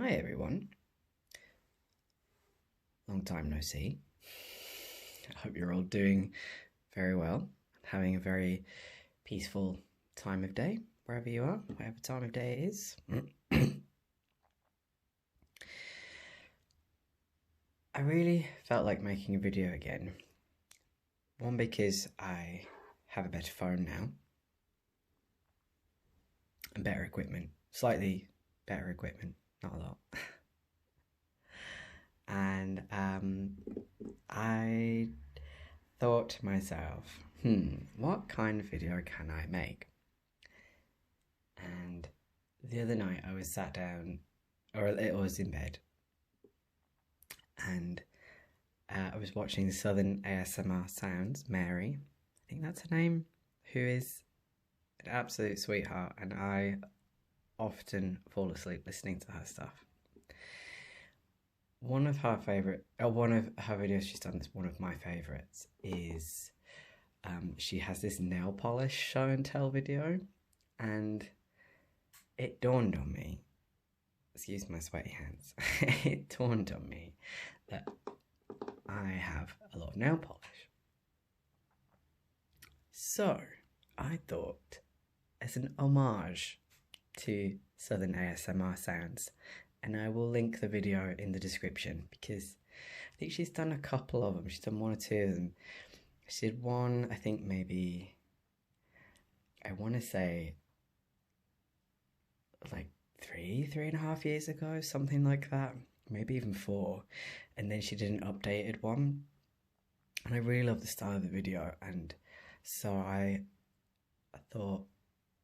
Hi everyone, long time no see. I hope you're all doing very well, having a very peaceful time of day, wherever you are, whatever time of day it is. I really felt like making a video again. One, because I have a better phone now, and better equipment, slightly better equipment, not a lot. And I thought to myself, what kind of video can I make? And the other night I was sat down, or it was in bed, and I was watching SouthernASMR Sounds, Mary, I think that's her name, who is an absolute sweetheart, and I often fall asleep listening to her stuff. One of her videos she's done that's one of my favourites is she has this nail polish show and tell video, and it dawned on me, excuse my sweaty hands, it dawned on me that I have a lot of nail polish. So I thought, as an homage to SouthernASMR Sounds, and I will link the video in the description because I think she's done a couple of them. She's done one or two of them. She did one, I think maybe, I want to say like three and a half years ago, something like that, maybe even 4. And then she did an updated one, and I really love the style of the video, and so I thought,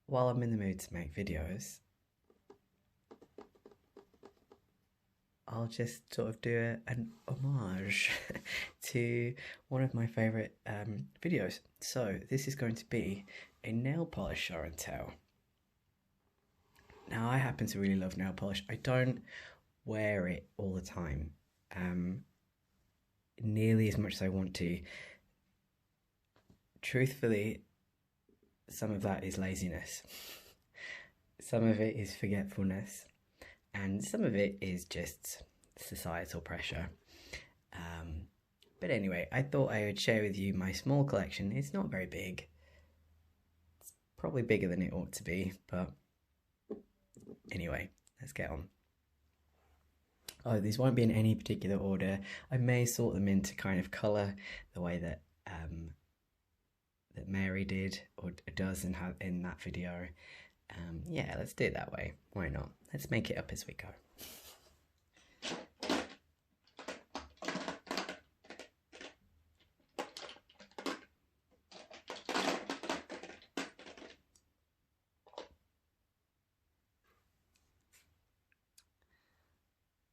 while I'm in the mood to make videos, I'll just sort of do an homage to one of my favourite videos. So this is going to be a nail polish show and tell. Now, I happen to really love nail polish. I don't wear it all the time, nearly as much as I want to. Truthfully, some of that is laziness. Some of it is forgetfulness. And some of it is just societal pressure. But anyway, I thought I would share with you my small collection. It's not very big. It's probably bigger than it ought to be, but anyway, let's get on. Oh, these won't be in any particular order. I may sort them into kind of colour, the way that that Mary did or does in that video. Yeah, let's do it that way. Why not? Let's make it up as we go.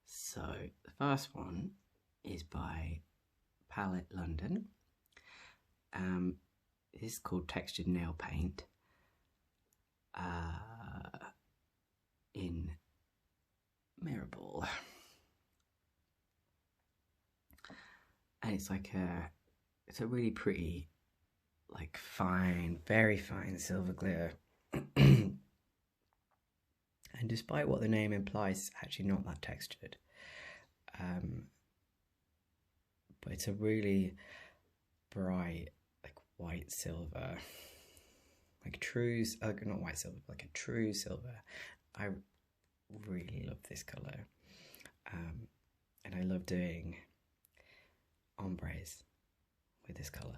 So, the first one is by Palette London. This is called Textured Nail Paint. In Mirrorball, and it's a really pretty, like fine, very fine silver glitter. And despite what the name implies, it's actually not that textured. But it's a really bright, like white silver. Like true, not white silver, like a true silver. I really love this colour. And I love doing ombres with this colour.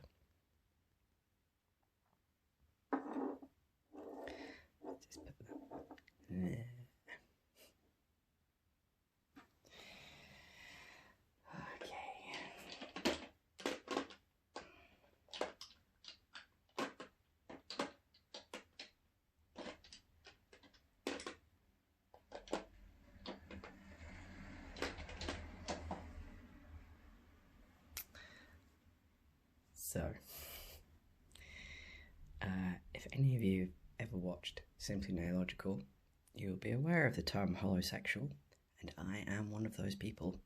Just put that there. So, if any of you ever watched Simply Nailogical, you'll be aware of the term holosexual, and I am one of those people.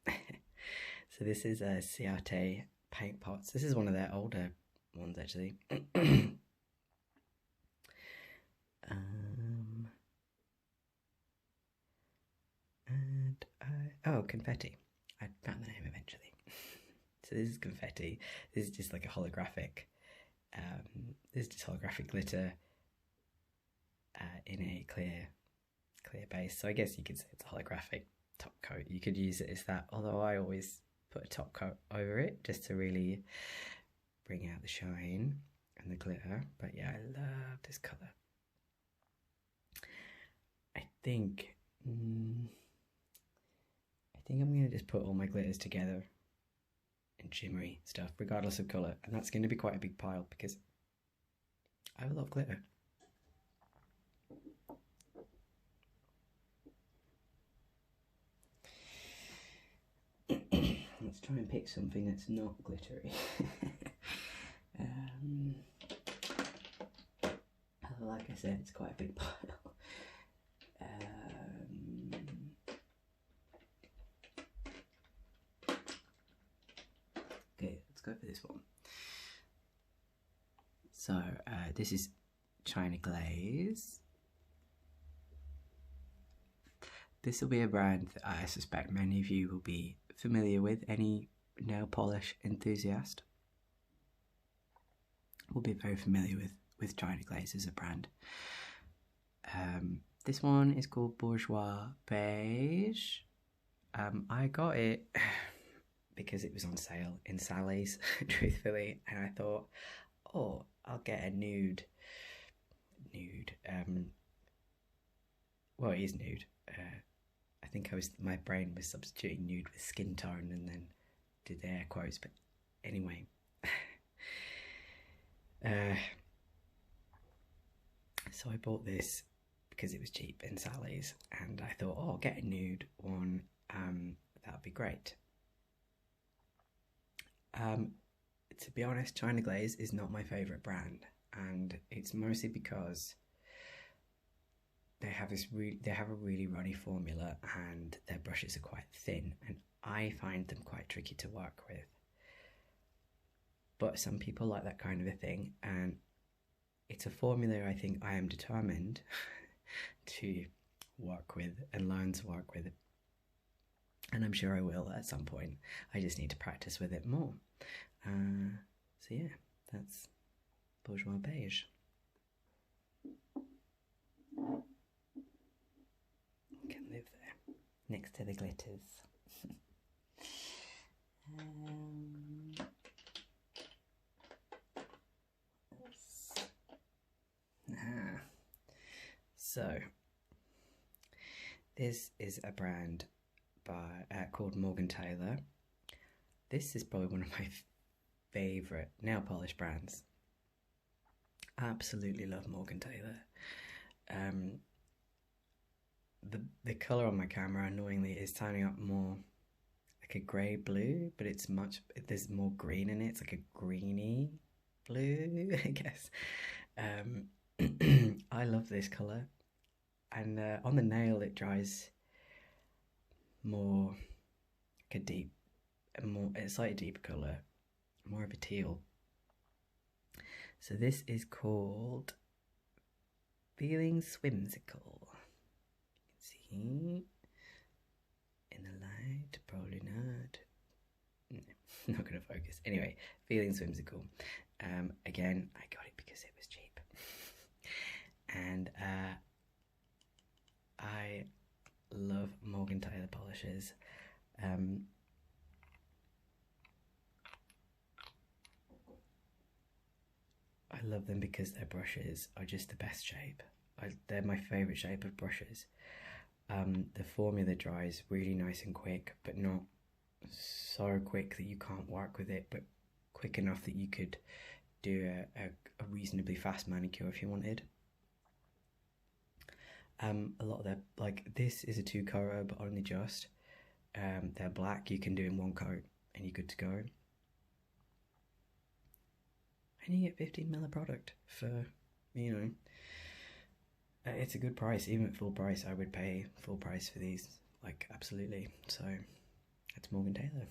So this is a Ciate paint pots. This is one of their older ones, actually. And Oh, confetti. I found the name eventually. So this is confetti. This is just like a holographic. This is just holographic glitter in a clear base. So I guess you could say it's a holographic top coat. You could use it as that. Although I always put a top coat over it just to really bring out the shine and the glitter. But yeah, I love this colour. I think I'm going to just put all my glitters together and shimmery stuff, regardless of colour. And that's going to be quite a big pile because I have a lot of glitter. Let's try and pick something that's not glittery. Like I said, it's quite a big pile. Okay, let's go for this one. So this is China Glaze. This will be a brand that I suspect many of you will be familiar with. Any nail polish enthusiast will be very familiar with China Glaze as a brand. This one is called Bourgeois Beige. I got it because it was on sale in Sally's, truthfully, and I thought, oh, I'll get a nude. Well, it is nude. I think my brain was substituting nude with skin tone and then did the air quotes, but anyway. So I bought this because it was cheap in Sally's, and I thought, oh, I'll get a nude one, that would be great. To be honest, China Glaze is not my favourite brand, and it's mostly because they have a really runny formula and their brushes are quite thin, and I find them quite tricky to work with. But some people like that kind of a thing, and it's a formula I think I am determined to work with and learn to work with, and I'm sure I will at some point. I just need to practice with it more. So yeah, that's Bourgeois Beige. Can live there next to the glitters. So this is a brand called Morgan Taylor. This is probably one of my favourite nail polish brands. Absolutely love Morgan Taylor. The colour on my camera, annoyingly, is turning up more like a grey blue, but there's more green in it. It's like a greeny blue, I guess. I love this colour, and on the nail it dries more like a slightly deeper colour, more of a teal. So this is called Feeling Swimsicle. You can see in the light, probably not. No, not going to focus. Anyway, Feeling Swimsicle. Again, I got it because it was cheap. And I love Morgan Taylor polishes. I love them because their brushes are just the best shape. They're my favourite shape of brushes. The formula dries really nice and quick, but not so quick that you can't work with it, but quick enough that you could do a reasonably fast manicure if you wanted. A lot of their, like this is a 2-coat, but only just. They're black, you can do in 1 coat and you're good to go. And you get 15ml of product for, you know, it's a good price. Even at full price, I would pay full price for these, like, absolutely. So that's Morgan Taylor.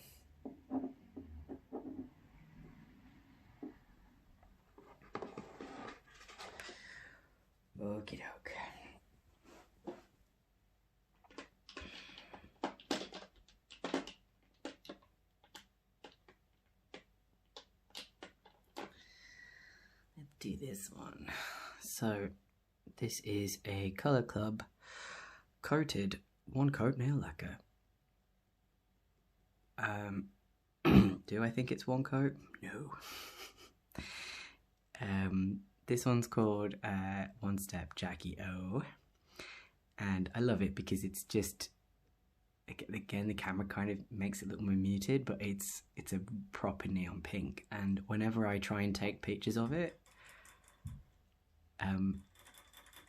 Okie doke. do this one. So this is a Colour Club coated one coat nail lacquer. Do I think it's one coat? No. This one's called One Step Jackie O, and I love it because it's just, again, the camera kind of makes it look more muted, but it's a proper neon pink, and whenever I try and take pictures of it,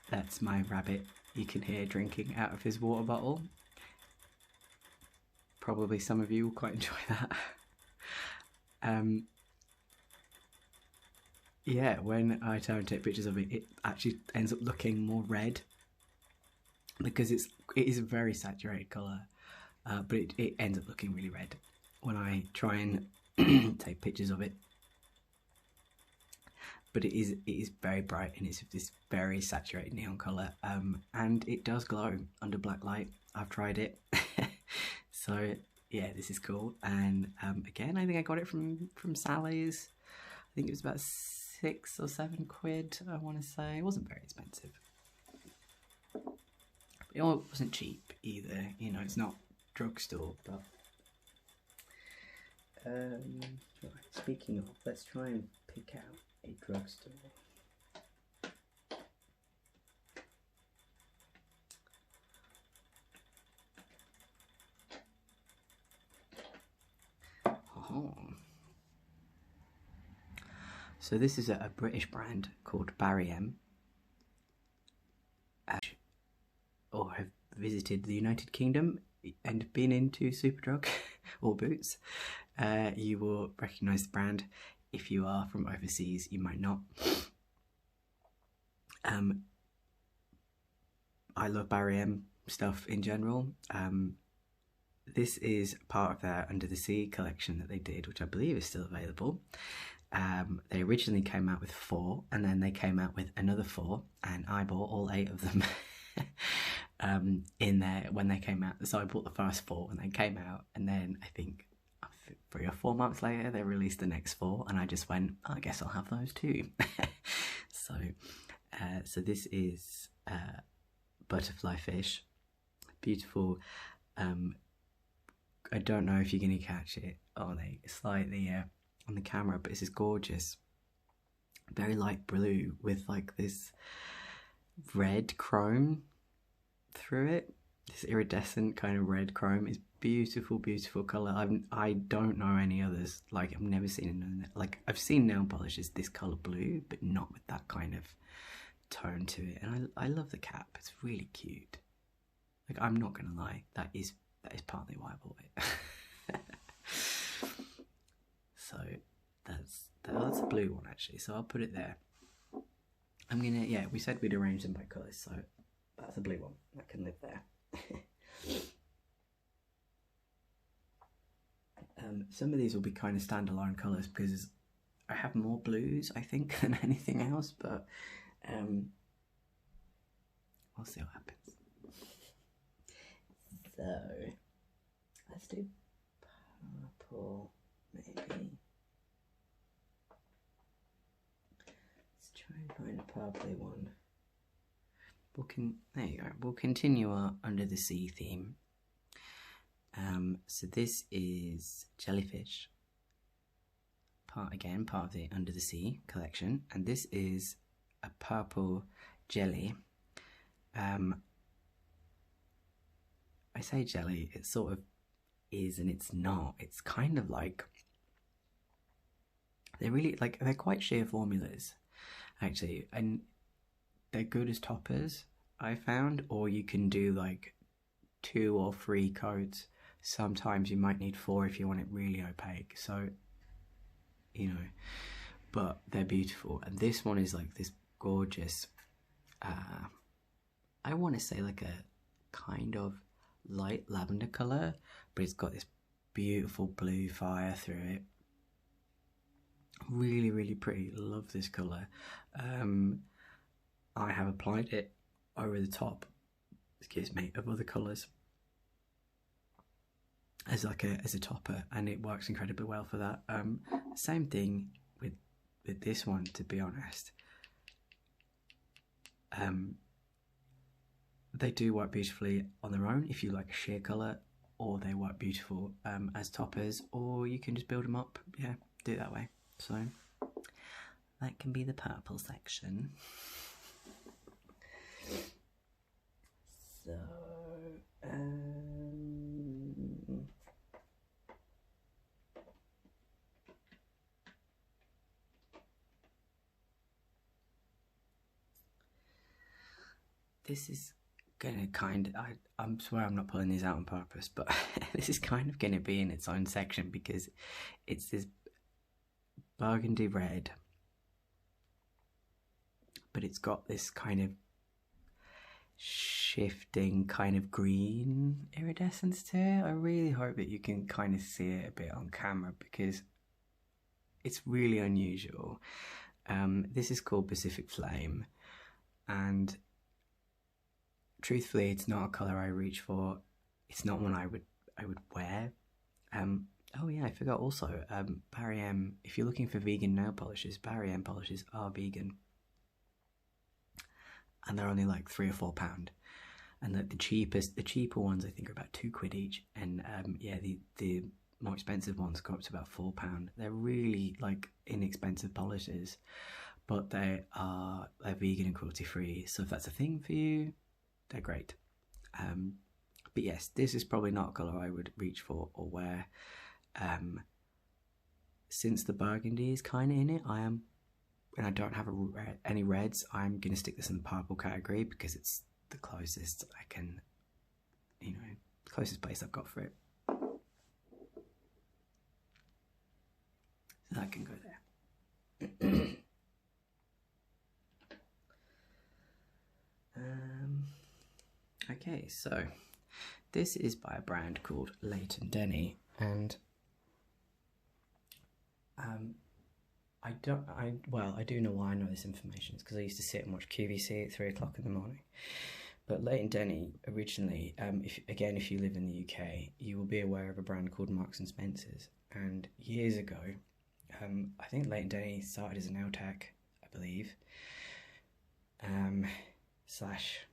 that's my rabbit you can hear drinking out of his water bottle. Probably some of you will quite enjoy that. Yeah, when I try and take pictures of it, it actually ends up looking more red because it is a very saturated colour, but it ends up looking really red when I try and take pictures of it. But it is very bright, and it's this very saturated neon colour, and it does glow under black light. I've tried it. So yeah, this is cool. And again, I think I got it from Sally's. I think it was about 6 or 7 quid, I want to say. It wasn't very expensive. It wasn't cheap either, you know, it's not drugstore, but right, speaking of, let's try and pick out a drugstore. Oh. So this is a British brand called Barry M. Or have visited the United Kingdom and been into Superdrug or Boots, you will recognise the brand. If you are from overseas, you might not. I love Barry M stuff in general. This is part of their Under the Sea collection that they did, which I believe is still available. They originally came out with 4, and then they came out with another 4, and I bought all 8 of them in there when they came out. So I bought the first 4 when they came out, and then I think 3 or 4 months later they released the next 4, and I just went, oh, I guess I'll have those too. So this is butterfly fish, beautiful. I don't know if you're going to catch it slightly on the camera, but this is gorgeous. Very light blue with like this red chrome through it. This iridescent kind of red chrome is beautiful, beautiful colour. I don't know any others. Like, I've never seen another. Like, I've seen nail polishes this colour blue, but not with that kind of tone to it. And I love the cap. It's really cute. Like, I'm not gonna lie, that is partly why I bought it. So that's a blue one actually. So I'll put it there. I'm gonna, yeah, we said we'd arrange them by colours, so that's a blue one that can live there. Some of these will be kind of standalone colours because I have more blues, I think, than anything else, but we'll see what happens. So let's do purple, maybe. Let's try and find a purpley one. There you go. We'll continue our Under the Sea theme. So this is jellyfish. Part of the Under the Sea collection, and this is a purple jelly. I say jelly, it sort of is and it's not. It's kind of like, they're quite sheer formulas actually, and they're good as toppers, I found, or you can do like 2 or 3 coats. Sometimes you might need 4 if you want it really opaque, so you know, but they're beautiful. And this one is like this gorgeous, I want to say like a kind of light lavender colour, but it's got this beautiful blue fire through it. Really, really pretty. Love this colour. I have applied it over the top, excuse me, of other colours as a topper, and it works incredibly well for that. Same thing with this one, to be honest. They do work beautifully on their own if you like a sheer colour, or they work beautiful as toppers, or you can just build them up. Yeah, do it that way. So that can be the purple section. So this is gonna I'm swear I'm not pulling these out on purpose, but this is kind of gonna be in its own section because it's this burgundy red, but it's got this kind of shifting kind of green iridescence to it. I really hope that you can kind of see it a bit on camera because it's really unusual. This is called Pacific Flame, and truthfully, it's not a colour I reach for. It's not one I would wear. Oh yeah, I forgot also, Barry M, if you're looking for vegan nail polishes, Barry M polishes are vegan. And they're only like £3 or £4. And the cheaper ones I think are about £2 each. And yeah, the more expensive ones go up to about £4. They're really like inexpensive polishes, but they're vegan and cruelty free. So if that's a thing for you, they're great. But yes, this is probably not a colour I would reach for or wear. Since the burgundy is kind of in it, and I don't have any reds, I'm going to stick this in the purple category because it's the closest I can, the closest place I've got for it. So that can go there. Okay, so this is by a brand called Leighton Denny, and I do know why I know this information. It's because I used to sit and watch QVC at 3 o'clock in the morning. But Leighton Denny originally, if you live in the UK, you will be aware of a brand called Marks and Spencer's. And years ago, I think Leighton Denny started as a nail tech, I believe,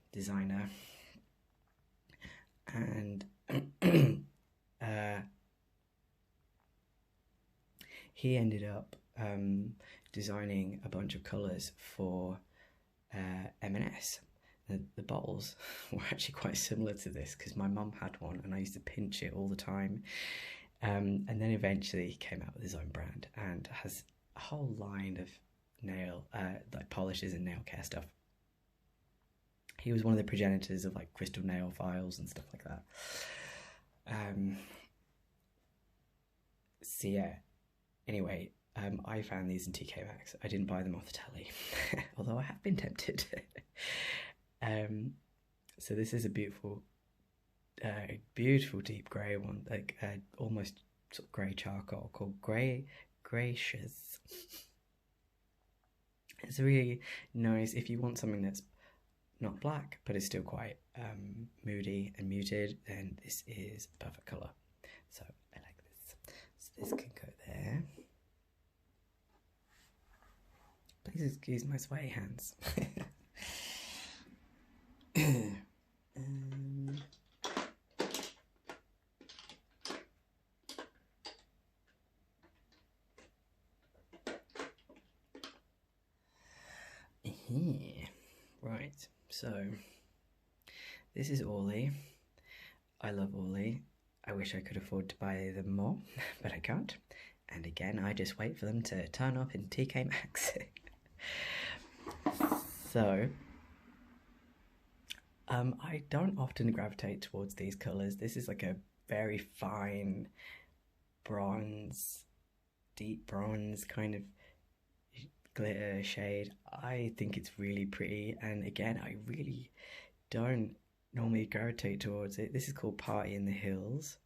/ designer, and he ended up designing a bunch of colours for M&S. The bottles were actually quite similar to this because my mum had one and I used to pinch it all the time. And then eventually he came out with his own brand and has a whole line of nail like polishes and nail care stuff. He was one of the progenitors of like crystal nail files and stuff like that. So yeah, anyway, I found these in TK Maxx. I didn't buy them off the telly, although I have been tempted. So this is a beautiful deep grey one, like almost sort of grey charcoal, called Gracious. It's really nice if you want something that's not black but it's still quite moody and muted, then this is a perfect colour. So I like this. So this can go there. Please excuse my sweaty hands. Right, so this is Orly. I love Orly. I wish I could afford to buy them more, but I can't. And again, I just wait for them to turn up in TK Maxx. So, I don't often gravitate towards these colours. This is like a very fine bronze, deep bronze kind of glitter shade. I think it's really pretty, and again, I really don't normally gravitate towards it. This is called Party in the Hills.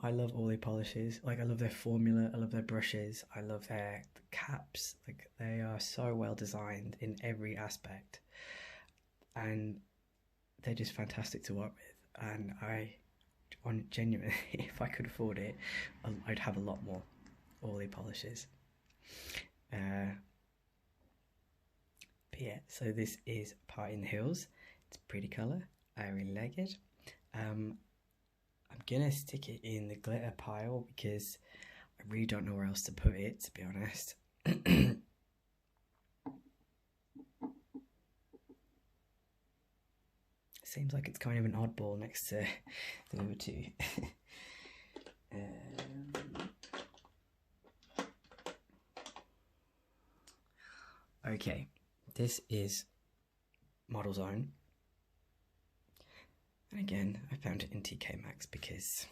I love all their polishes. Like, I love their formula, I love their brushes, I love their caps. Like, they are so well designed in every aspect, and they're just fantastic to work with. And genuinely, if I could afford it, I'd have a lot more Orly polishes. But yeah, so this is Party in the Hills. It's a pretty colour. I really like it. I'm gonna stick it in the glitter pile because I really don't know where else to put it, to be honest. Seems like it's kind of an oddball next to the other two. Okay, this is Model Zone. And again, I found it in TK Maxx because,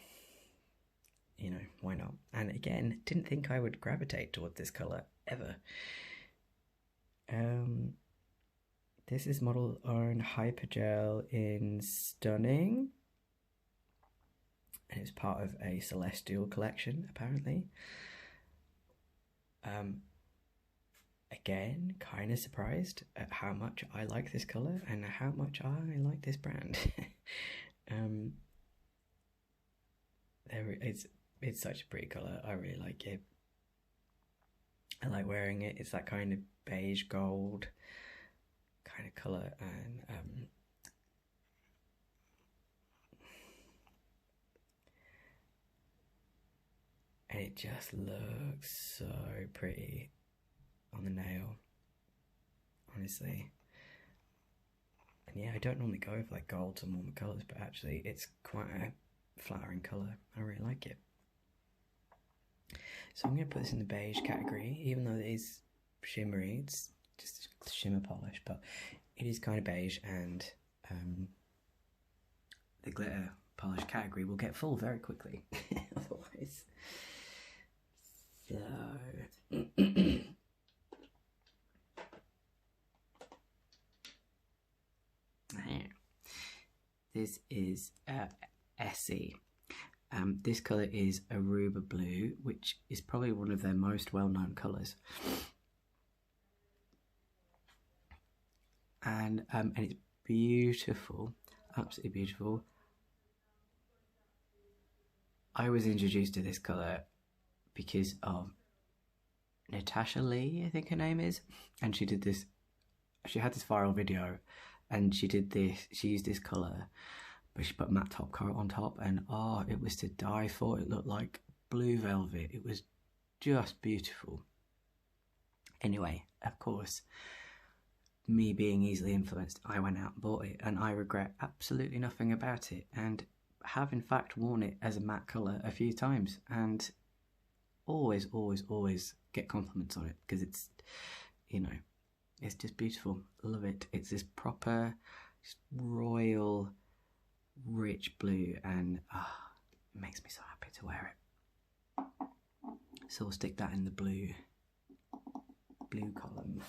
you know, why not? And again, didn't think I would gravitate towards this colour ever. This is Model Zone Hypergel in Stunning. And it was part of a Celestial collection, apparently. Again, kind of surprised at how much I like this colour and how much I like this brand. It's such a pretty colour. I really like it. I like wearing it. It's that kind of beige gold kind of colour, and it just looks so pretty on the nail, honestly. And yeah, I don't normally go for like golds and warmer colours, but actually it's quite a flattering colour. I really like it. So I'm going to put this in the beige category, even though it is shimmery. It's just shimmer polish, but it is kind of beige, and the glitter polish category will get full very quickly otherwise. So this is SE. This colour is Aruba Blue, which is probably one of their most well-known colours. And it's beautiful, absolutely beautiful. I was introduced to this colour because of Natasha Lee, I think her name is, and she had this viral video, and she used this colour, but she put matte top coat on top, and oh, it was to die for. It looked like blue velvet. It was just beautiful. Anyway, of course, me being easily influenced, I went out and bought it, and I regret absolutely nothing about it, and have in fact worn it as a matte colour a few times, and always get compliments on it, because it's, you know, it's just beautiful. Love it. It's this proper royal rich blue, and it makes me so happy to wear it. So we'll stick that in the blue column.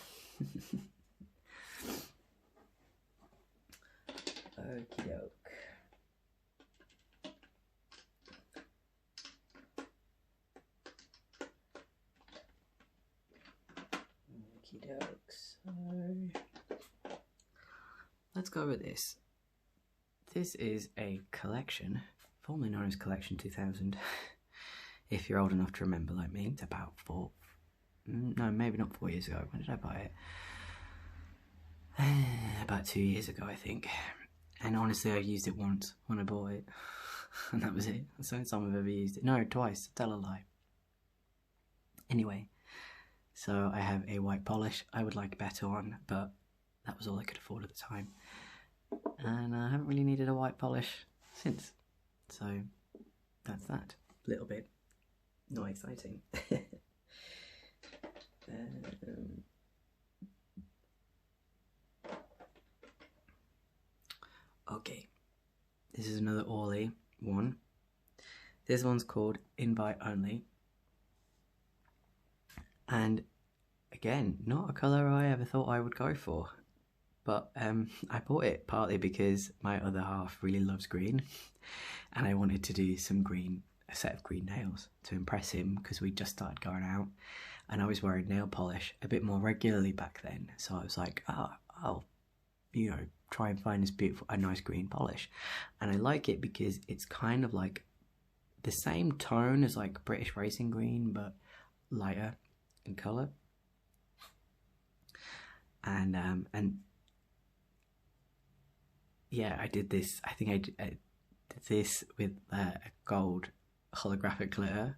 Okie doke. So let's go with this. This is a collection, formerly known as Collection 2000. If you're old enough to remember, like me, it's about maybe not 4 years ago. When did I buy it? About 2 years ago, I think. And honestly, I used it once when I bought it, and that was it. That's the only time I've ever used it. No, twice. Tell a lie. Anyway, so I have a white polish. I would like a better one, but that was all I could afford at the time. And I haven't really needed a white polish since. So that's that. A little bit not exciting. Okay, this is another Orly one. This one's called Invite Only. And again, not a colour I ever thought I would go for. But I bought it partly because my other half really loves green, and I wanted to do a set of green nails to impress him, because we just started going out, and I was wearing nail polish a bit more regularly back then. So I was like, I'll, you know, try and find a nice green polish, and I like it because it's kind of like the same tone as like British Racing Green, but lighter in colour. and yeah, I did this. I think I did this with a gold holographic glitter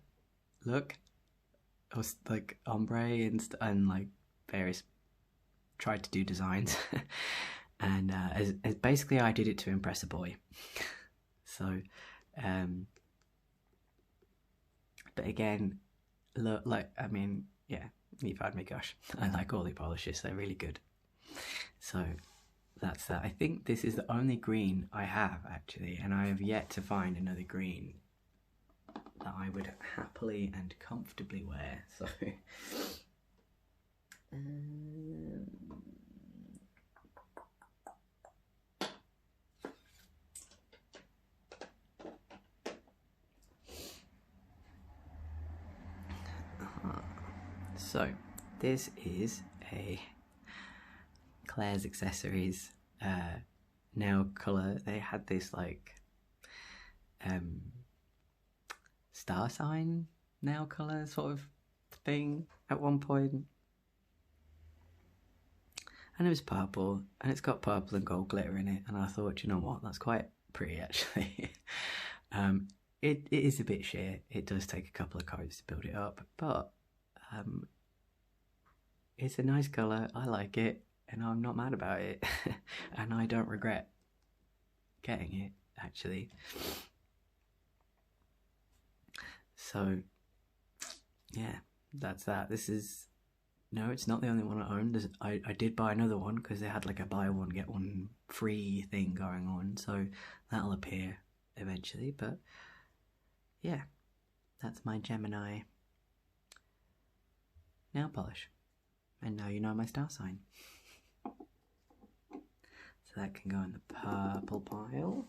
look. I was like ombre and like various, tried to do designs, and as basically I did it to impress a boy. So, but again, look, like, I mean, yeah, you've had me gush. I like all the polishes; they're really good. So that's that. I think this is the only green I have actually, and I have yet to find another green that I would happily and comfortably wear. So so this is a Claire's Accessories nail colour. They had this like star sign nail colour sort of thing at one point, and it was purple, and it's got purple and gold glitter in it, and I thought, you know what, that's quite pretty actually. It is a bit sheer. It does take a couple of coats to build it up, but it's a nice colour. I like it, and I'm not mad about it. And I don't regret getting it actually. So yeah, that's that. This is, no, it's not the only one I own. I did buy another one because they had like a buy one get one free thing going on, so that'll appear eventually. But yeah, that's my Gemini nail polish, and now you know my star sign. So that can go in the purple pile.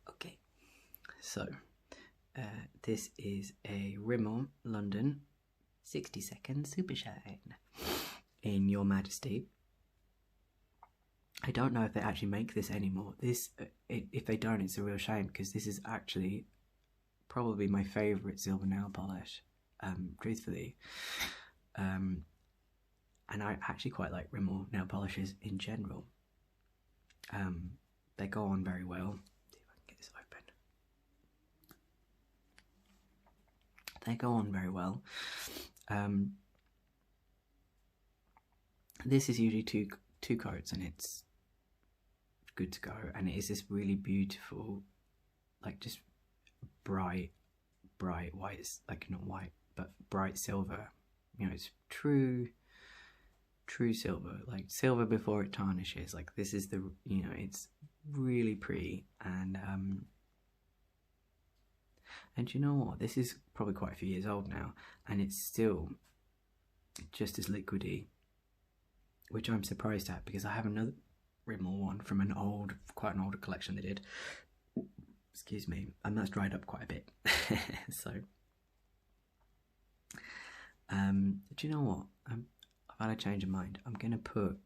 Okay, so this is a Rimmel London 60-second Super Shine in Your Majesty. I don't know if they actually make this anymore. This, if they don't, it's a real shame, because this is actually probably my favourite silver nail polish, truthfully. And I actually quite like Rimmel nail polishes in general. They go on very well. See if I can get this open. They go on very well. This is usually two coats, and it's good to go, and it is this really beautiful, like just bright white. It's like not white, but bright silver. You know, it's true silver, like silver before it tarnishes. Like this is the, you know, it's really pretty. And you know what, this is probably quite a few years old now, and it's still just as liquidy, which I'm surprised at, because I have another Rimmel one from quite an older collection they did. Excuse me, and that's dried up quite a bit. So, do you know what? I've had a change of mind. I'm gonna put,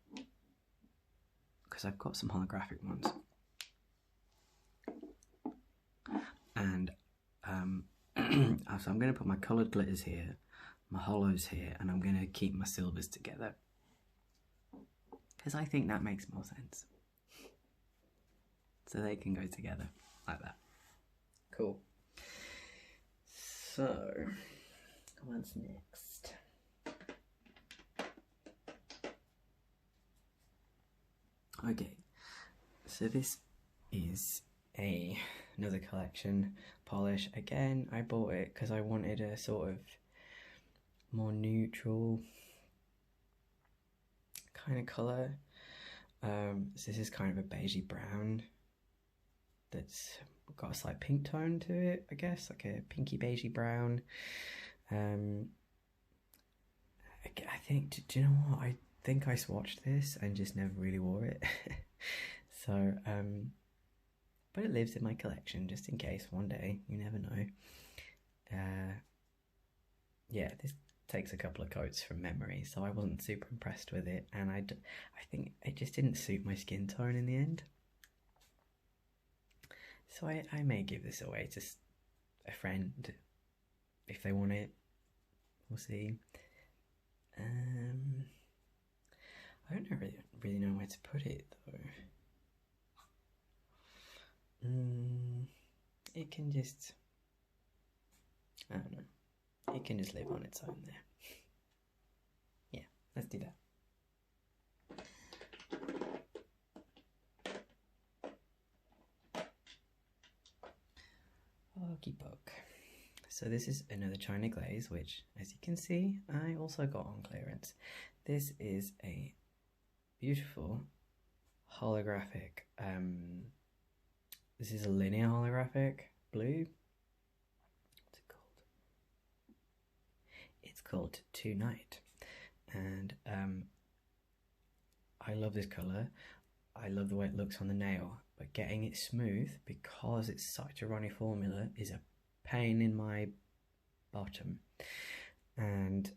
because I've got some holographic ones, and so I'm gonna put my coloured glitters here, my hollows here, and I'm gonna keep my silvers together, because I think that makes more sense. So they can go together like that. Cool. So, what's next? Okay, so this is another collection polish. Again, I bought it because I wanted a sort of more neutral kind of colour. So this is kind of a beigey brown that's got a slight pink tone to it, I guess, like a pinky beigey brown. I think, do you know what, I think I swatched this and just never really wore it. So but it lives in my collection just in case one day, you never know. Yeah, this takes a couple of coats from memory, so I wasn't super impressed with it, and I think it just didn't suit my skin tone in the end. So I may give this away to a friend if they want it. We'll see. I don't really know where to put it though. It can just, I don't know, it can just live on its own there. Yeah, let's do that. Okie poke. So this is another China glaze, which, as you can see, I also got on clearance. This is a beautiful holographic, this is a linear holographic blue. What's it called? It's called Tonight. And I love this colour. I love the way it looks on the nail, but getting it smooth, because it's such a runny formula, is a pain in my bottom. And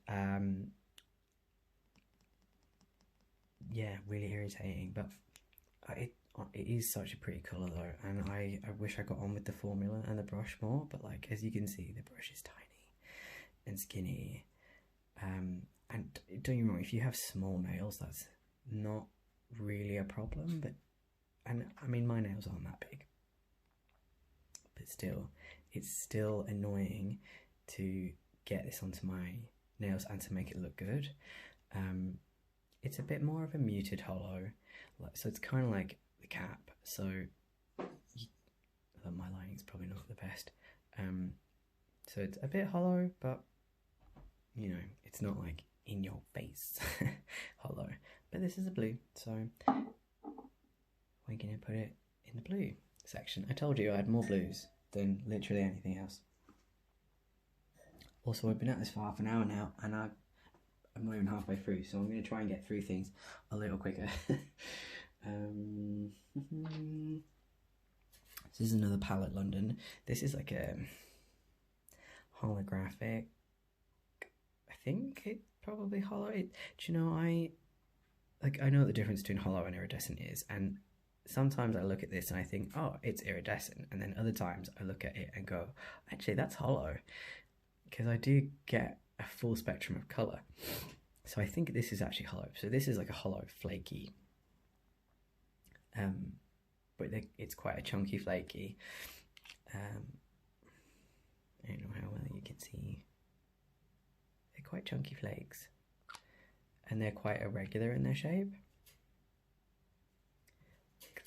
yeah, really irritating, but it is such a pretty colour though, and I wish I got on with the formula and the brush more, but like, as you can see, the brush is tiny and skinny, and don't get me wrong, if you have small nails, that's not really a problem, but, and I mean, my nails aren't that big, but still, it's still annoying to get this onto my nails and to make it look good. It's a bit more of a muted hollow, so it's kind of like the cap, so my lighting's probably not the best, so it's a bit hollow, but you know, it's not like in your face hollow, but this is a blue, so we're gonna put it in the blue section. I told you I had more blues than literally anything else. Also, I've been at this for half an hour now, and I'm not even halfway through, so I'm going to try and get through things a little quicker. This is another palette London. This is like a holographic. I think it's probably hollow. Do you know, I know what the difference between hollow and iridescent is, and sometimes I look at this and I think, oh, it's iridescent, and then other times I look at it and go, actually, that's hollow, because I do get a full spectrum of colour. So I think this is actually hollow. So this is like a hollow, flaky, but it's quite a chunky flaky. I don't know how well you can see. They're quite chunky flakes, and they're quite irregular in their shape.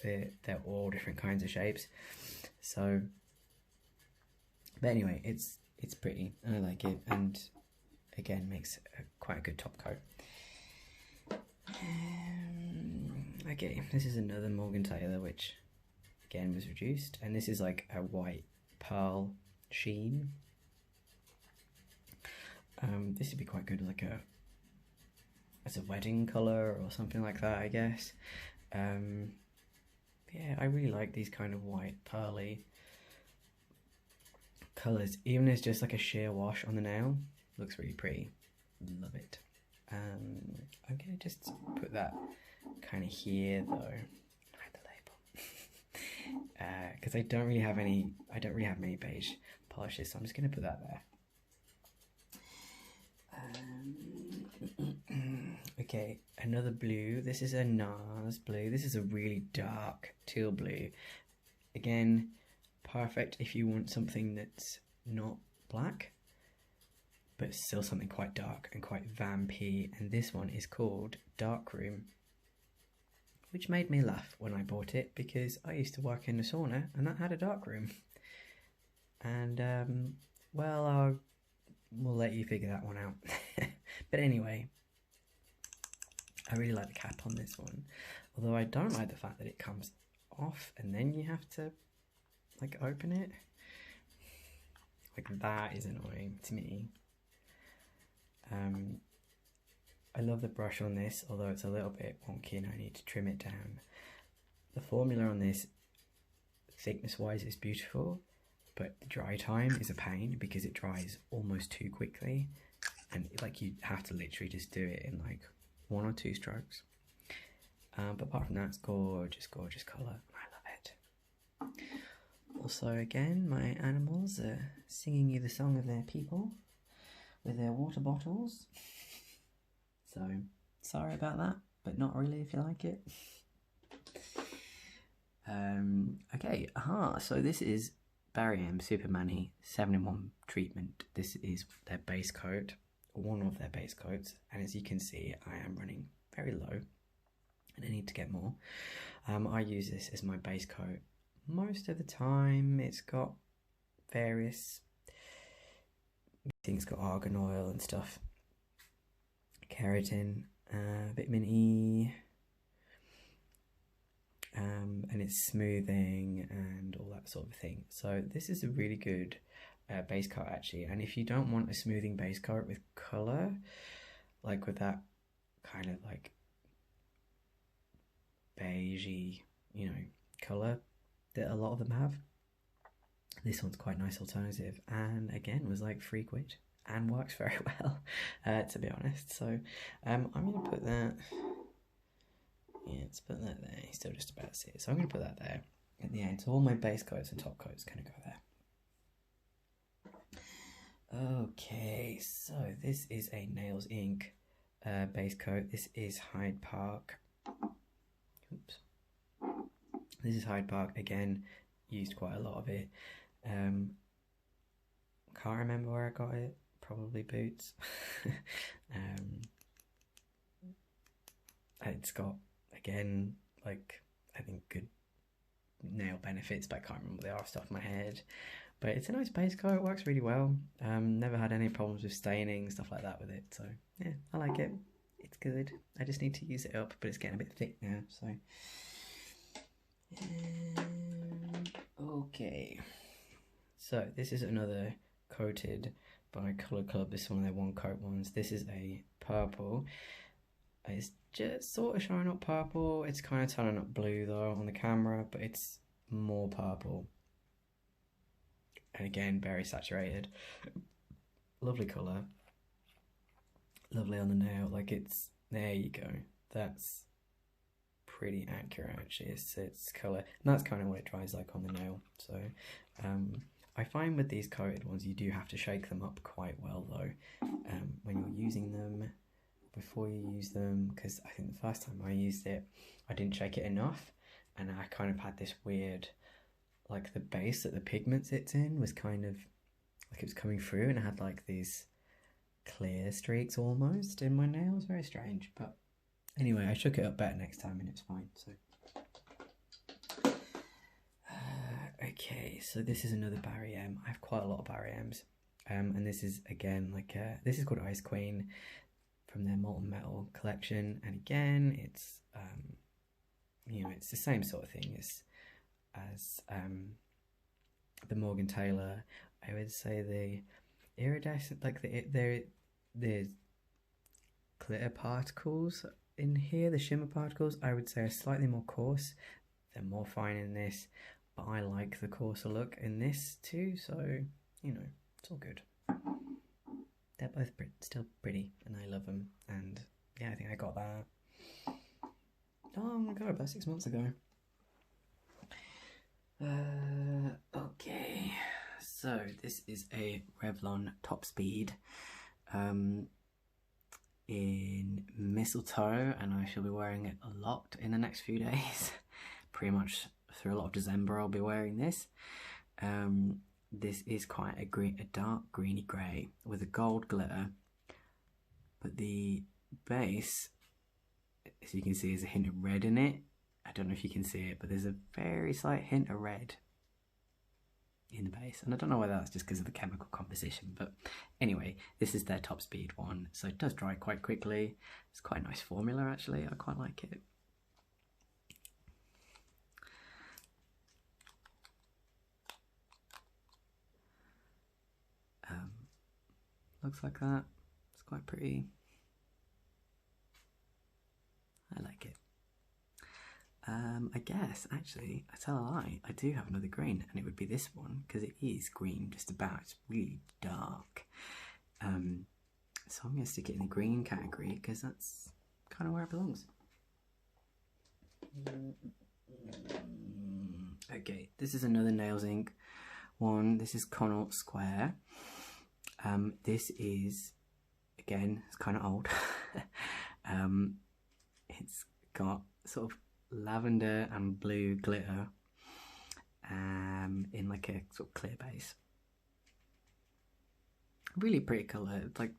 They're all different kinds of shapes. So, but anyway, it's pretty, and I like it, and again makes quite a good top coat. Okay, this is another Morgan Taylor, which again was reduced, and this is like a white pearl sheen. This would be quite good like as a wedding colour or something like that, I guess. Yeah, I really like these kind of white pearly colours, even as just like a sheer wash on the nail. Looks really pretty. Love it. I'm gonna just put that kind of here though. Hide the label. Because I don't really have many beige polishes, so I'm just gonna put that there. Okay, another blue. This is a NARS blue. This is a really dark teal blue. Again, perfect if you want something that's not black, but still something quite dark and quite vampy. And this one is called Darkroom, which made me laugh when I bought it, because I used to work in a sauna and that had a darkroom. And well, we'll let you figure that one out. But anyway, I really like the cap on this one, although I don't like the fact that it comes off and then you have to like open it. Like, that is annoying to me. I love the brush on this, although it's a little bit wonky and I need to trim it down. The formula on this, thickness wise, is beautiful, but dry time is a pain because it dries almost too quickly, and like you have to literally just do it in like 1 or 2 strokes. But apart from that, it's gorgeous, gorgeous colour. I love it. Also, again, my animals are singing you the song of their people with their water bottles. So, sorry about that, but not really if you like it. Okay, so this is Barry M Superman 7-in-1 treatment. This is their base coat, one of their base coats, and as you can see, I am running very low and I need to get more. I use this as my base coat most of the time. It's got various things, got argan oil and stuff, keratin, vitamin E, and it's smoothing and all that sort of thing. So this is a really good base coat actually, and if you don't want a smoothing base coat with colour, like with that kind of like beigey, you know, colour that a lot of them have, this one's quite a nice alternative, and again was like £3 and works very well, to be honest. So I'm going to put that, yeah, let's put that there. You still just about see it, so I'm going to put that there at the end. So all my base coats and top coats kind of go there. Okay, so this is a Nails Inc base coat. This is Hyde Park. Oops. This is Hyde Park, again, used quite a lot of it. Can't remember where I got it, probably Boots. It's got, again, like, I think good nail benefits, but I can't remember what they are off the top of my head. But it's a nice base coat, it works really well. Never had any problems with staining, stuff like that with it, so yeah, I like it. It's good. I just need to use it up, but it's getting a bit thick now, so. Okay. So this is another coated by Colour Club. This is one of their one coat ones. This is a purple. It's just sort of showing up purple. It's kind of turning up blue though on the camera, but it's more purple. And again, very saturated. Lovely colour. Lovely on the nail. Like it's, there you go. That's pretty accurate actually. It's colour. And that's kind of what it dries like on the nail. So I find with these coated ones, you do have to shake them up quite well though, when you're using them, before you use them, because I think the first time I used it, I didn't shake it enough, and I kind of had this weird, like the base that the pigment sits in was kind of, like it was coming through, and I had like these clear streaks almost in my nails, very strange, but anyway, I shook it up better next time and it's fine, so. Okay, so this is another Barry M. I have quite a lot of Barry M's, and this is again like this is called Ice Queen from their Molten Metal collection, and again it's you know, it's the same sort of thing as the Morgan Taylor. I would say the iridescent, like the glitter particles in here, the shimmer particles, I would say are slightly more coarse. They're more fine in this. But I like the coarser look in this too, so, you know, it's all good. They're both still pretty, and I love them, and yeah, I think I got that, oh my god, about 6 months ago. Okay, so this is a Revlon Top Speed in mistletoe, and I shall be wearing it a lot in the next few days. Pretty much through a lot of December I'll be wearing this. This is quite a dark greeny grey with a gold glitter, but the base, as you can see, is a hint of red in it. I don't know if you can see it, but there's a very slight hint of red in the base, and I don't know whether that's just because of the chemical composition, but anyway, this is their Top Speed one, so it does dry quite quickly. It's quite a nice formula actually, I quite like it. Looks like that. It's quite pretty. I like it. I guess, actually, I tell a lie, I do have another green, and it would be this one, because it is green just about. It's really dark. So I'm going to stick it in the green category, because that's kind of where it belongs. Okay, this is another Nails Inc one. This is Connaught Square. This is, again, it's kind of old. It's got sort of lavender and blue glitter in like a sort of clear base. Really pretty colour. Like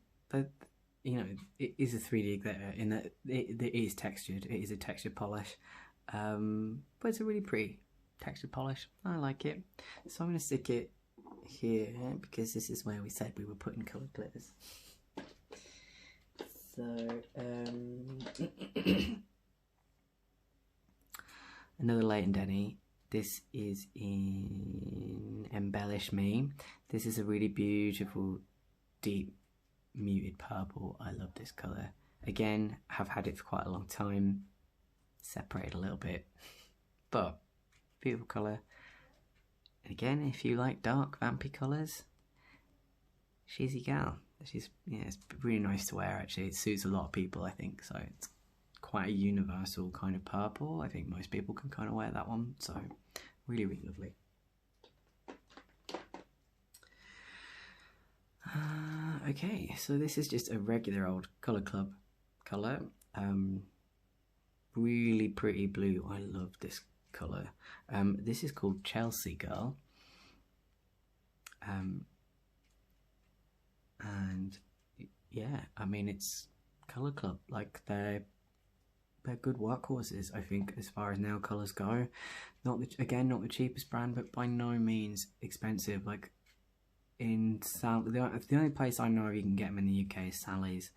you know, it is a 3D glitter in that it is textured. It is a textured polish, but it's a really pretty textured polish. I like it. So I'm going to stick it here because this is where we said we were putting coloured glitters. So another Leighton Denny. This is in Embellish Me. This is a really beautiful, deep, muted purple. I love this colour. Again, have had it for quite a long time. Separated a little bit, but beautiful colour. And again, if you like dark, vampy colours, she's your gal. She's, yeah, it's really nice to wear actually. It suits a lot of people, I think. So it's quite a universal kind of purple. I think most people can kind of wear that one. So really, really lovely. Okay, so this is just a regular old Colour Club colour. Really pretty blue. I love this colour. This is called Chelsea Girl. And yeah, I mean, it's Colour Club. Like they're good workhorses, I think, as far as nail colours go. Not the cheapest brand, but by no means expensive. Like in the only place I know you can get them in the UK is Sally's.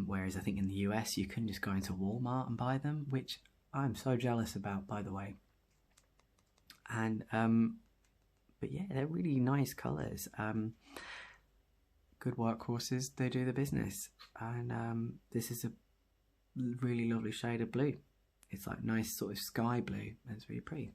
Whereas I think in the US you can just go into Walmart and buy them, which I'm so jealous about, by the way. And but yeah, they're really nice colours. Good workhorses, they do the business. And this is a really lovely shade of blue. It's like nice sort of sky blue, and it's really pretty.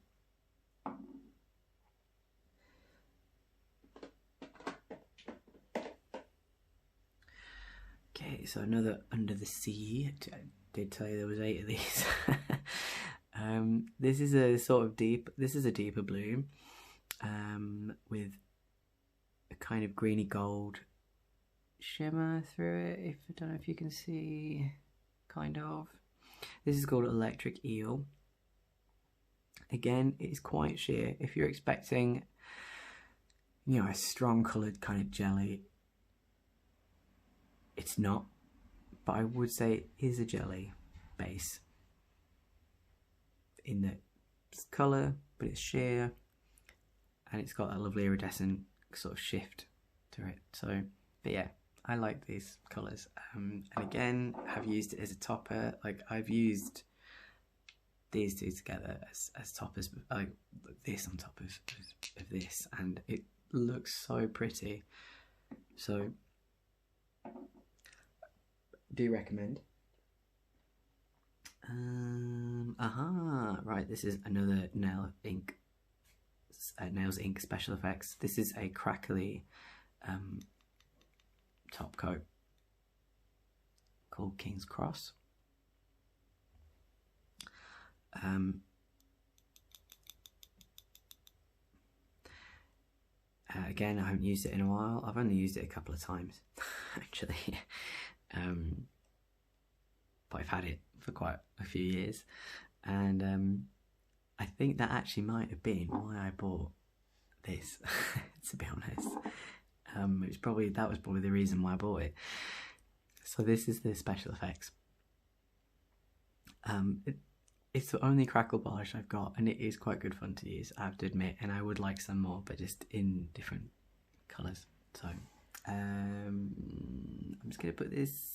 Okay, so another Under the Sea. I did tell you there was 8 of these. This is a sort of deeper blue, with a kind of greeny gold shimmer through it. I don't know if you can see, kind of. This is called Electric Eel. Again, it's quite sheer. If you're expecting, you know, a strong coloured kind of jelly, it's not, but I would say it is a jelly base in that it's colour, but it's sheer, and it's got a lovely iridescent sort of shift to it. So, but yeah, I like these colours. And again, I've used it as a topper. Like I've used these two together as toppers, like this on top of this, and it looks so pretty. So do recommend. Right, this is another Nails Inc special effects. This is a crackly top coat called King's Cross. Again, I haven't used it in a while. I've only used it a couple of times actually. But I've had it for quite a few years, and I think that actually might have been why I bought this. To be honest, that was probably the reason why I bought it. So this is the special effects. It's the only crackle polish I've got, and it is quite good fun to use, I have to admit, and I would like some more, but just in different colours. So I'm just going to put this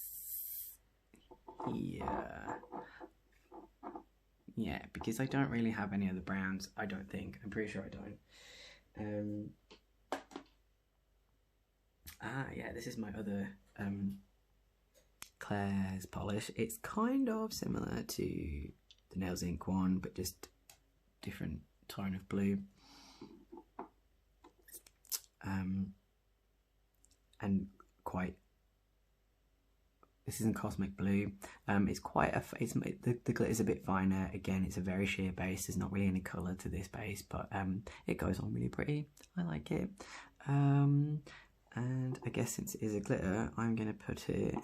here. Yeah, because I don't really have any other browns, I don't think. I'm pretty sure I don't. Yeah, this is my other Claire's polish. It's kind of similar to the Nails Inc one, but just different tone of blue. And quite This isn't Cosmic Blue. It's quite the glitter's a bit finer. Again, it's a very sheer base. There's not really any colour to this base, but it goes on really pretty. I like it. And I guess since it is a glitter, I'm gonna put it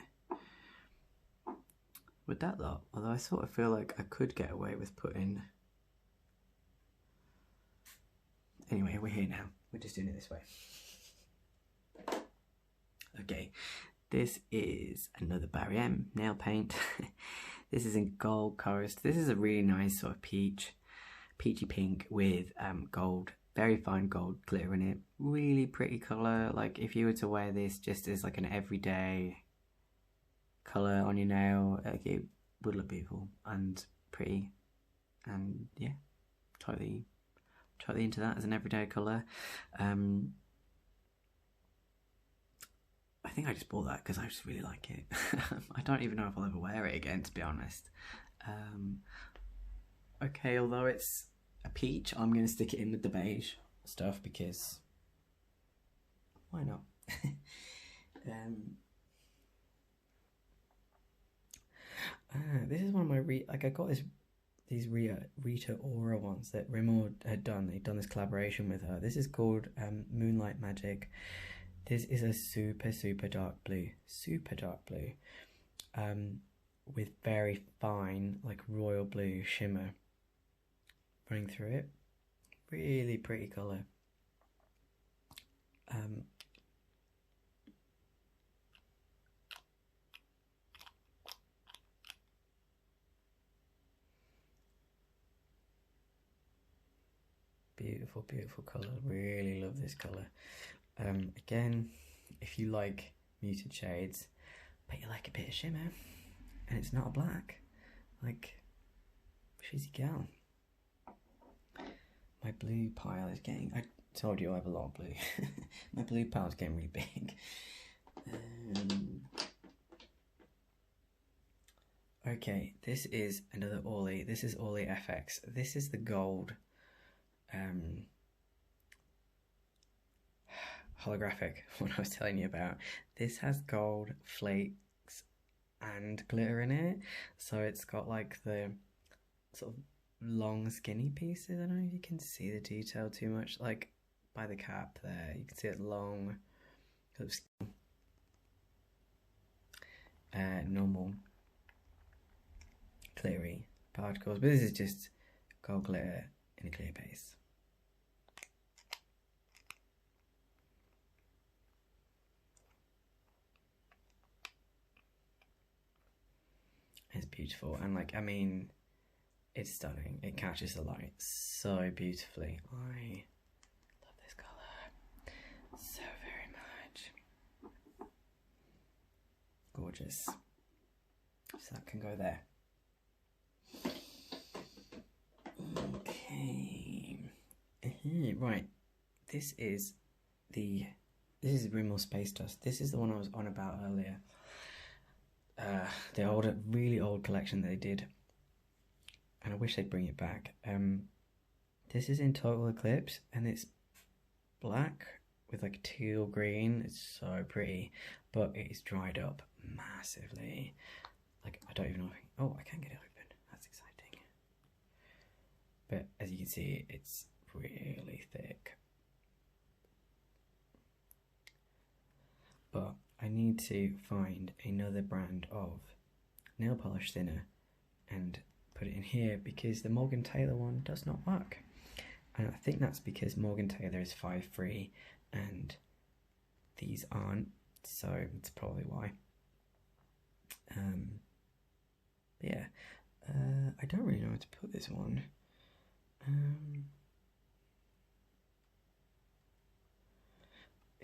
with that lot. Although I sort of feel like I could get away with putting. Anyway, we're here now. We're just doing it this way. Okay. This is another Barry M nail paint. This is in Gold Coast. This is a really nice sort of peachy pink with gold, very fine gold glitter in it. Really pretty colour. Like if you were to wear this just as like an everyday colour on your nail, like it would look beautiful and pretty. And yeah, totally into that as an everyday colour. I think I just bought that because I just really like it. I don't even know if I'll ever wear it again, to be honest. Okay, although it's a peach, I'm going to stick it in with the beige stuff because why not? This is one of my I got these Rita Ora ones that Rimmel had done. They'd done this collaboration with her. This is called Moonlight Magic. This is a super dark blue, with very fine, like royal blue shimmer running through it. Really pretty colour. Beautiful colour. Really love this colour. Again, if you like muted shades, but you like a bit of shimmer, and it's not a black, like, she's your gal. My blue pile is getting, I told you I have a lot of blue. My blue pile is getting really big. Okay, this is another Orly. This is Orly FX. This is the gold holographic one I was telling you about. This has gold flakes and glitter in it, so it's got like the sort of long skinny pieces. I don't know if you can see the detail too much, like by the cap there you can see it's long, sort of normal glittery particles, but this is just gold glitter in a clear base. It's beautiful, and like, I mean, it's stunning. It catches the light so beautifully. I love this colour so very much. Gorgeous. So that can go there. Okay. Right. This is Rimmel Space Dust. This is the one I was on about earlier. The really old collection that they did, and I wish they'd bring it back. This is in Total Eclipse, and it's black with like teal green. It's so pretty, but it's dried up massively. Like, I don't even know. Oh, I can get it open. That's exciting. But as you can see, it's really thick. But I need to find another brand of nail polish thinner and put it in here because the Morgan Taylor one does not work. And I think that's because Morgan Taylor is 5.3 and these aren't, so that's probably why. Yeah, I don't really know where to put this one.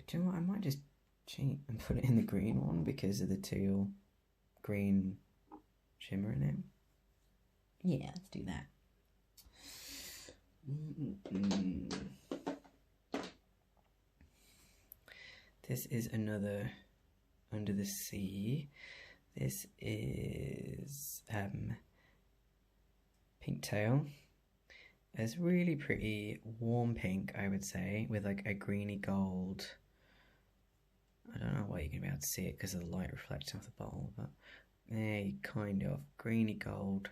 Do you know what, I might just cheat and put it in the green one because of the teal green shimmer in it. Yeah, let's do that. This is another Under the Sea. This is Pink Tail. It's really pretty warm pink, I would say, with like a greeny gold I don't know why you're going to be able to see it because of the light reflecting off the bottle, but a kind of greeny gold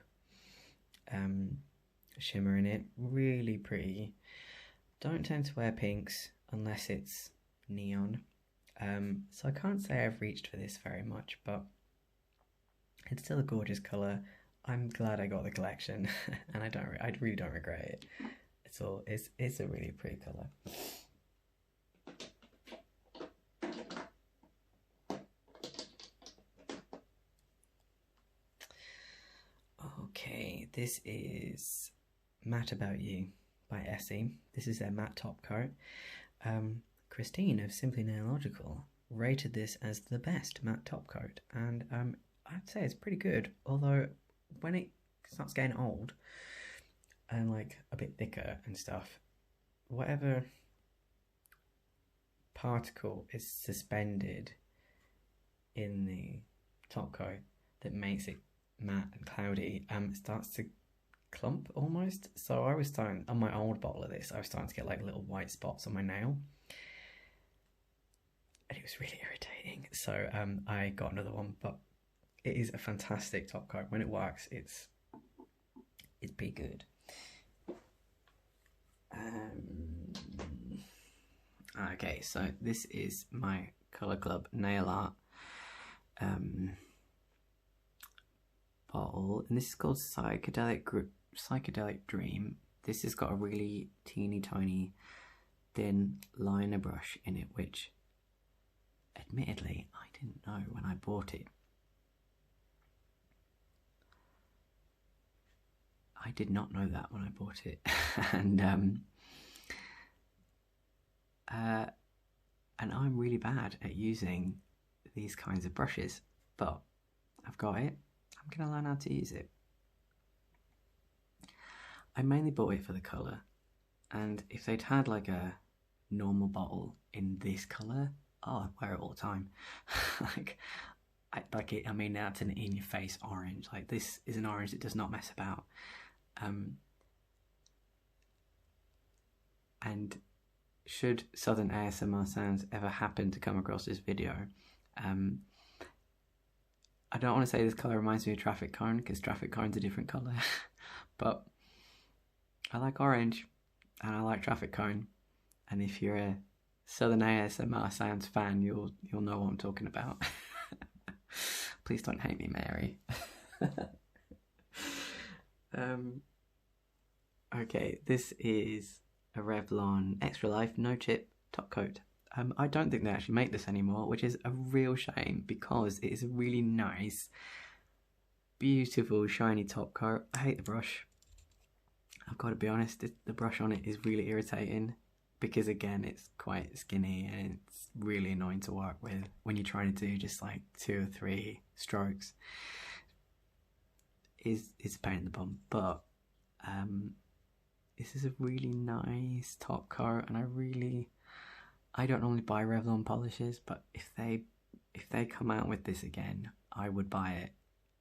shimmer in it. Really pretty. Don't tend to wear pinks unless it's neon. So I can't say I've reached for this very much, but it's still a gorgeous colour. I'm glad I got the collection, and I really don't regret it. It's a really pretty colour. Okay, this is Matte About You by Essie. This is their matte top coat. Christine of Simply Nailogical rated this as the best matte top coat, and I'd say it's pretty good, although when it starts getting old and like a bit thicker and stuff, whatever particle is suspended in the top coat that makes it matte and cloudy starts to clump almost. So I was starting, on my old bottle of this, I was starting to get like little white spots on my nail, and it was really irritating. So I got another one, but it is a fantastic top coat. When it works, it's pretty good. Okay, so this is my Colour Club Nail Art bottle, and this is called Psychedelic Dream. This has got a really teeny tiny thin liner brush in it, which admittedly I didn't know when I bought it. I did not know that when I bought it. and I'm really bad at using these kinds of brushes, but I've got it. I'm going to learn how to use it. I mainly bought it for the colour, and if they'd had like a normal bottle in this colour, oh, I'd wear it all the time. I mean, that's an in-your-face orange. Like, this is an orange that does not mess about. And should Southern ASMR sounds ever happen to come across this video, I don't want to say this colour reminds me of traffic cone, because traffic cone's a different colour, but I like orange and I like traffic cone, and if you're a Southern ASMR sounds fan, you'll know what I'm talking about. Please don't hate me, Mary. Okay, this is a Revlon Extra Life No Chip top coat. I don't think they actually make this anymore, which is a real shame, because it is a really nice, beautiful, shiny top coat. I hate the brush. I've got to be honest, the brush on it is really irritating, because again, it's quite skinny and it's really annoying to work with when you're trying to do just like 2 or 3 strokes. It's a pain in the bum, but this is a really nice top coat, and I don't normally buy Revlon polishes, but if they come out with this again, I would buy it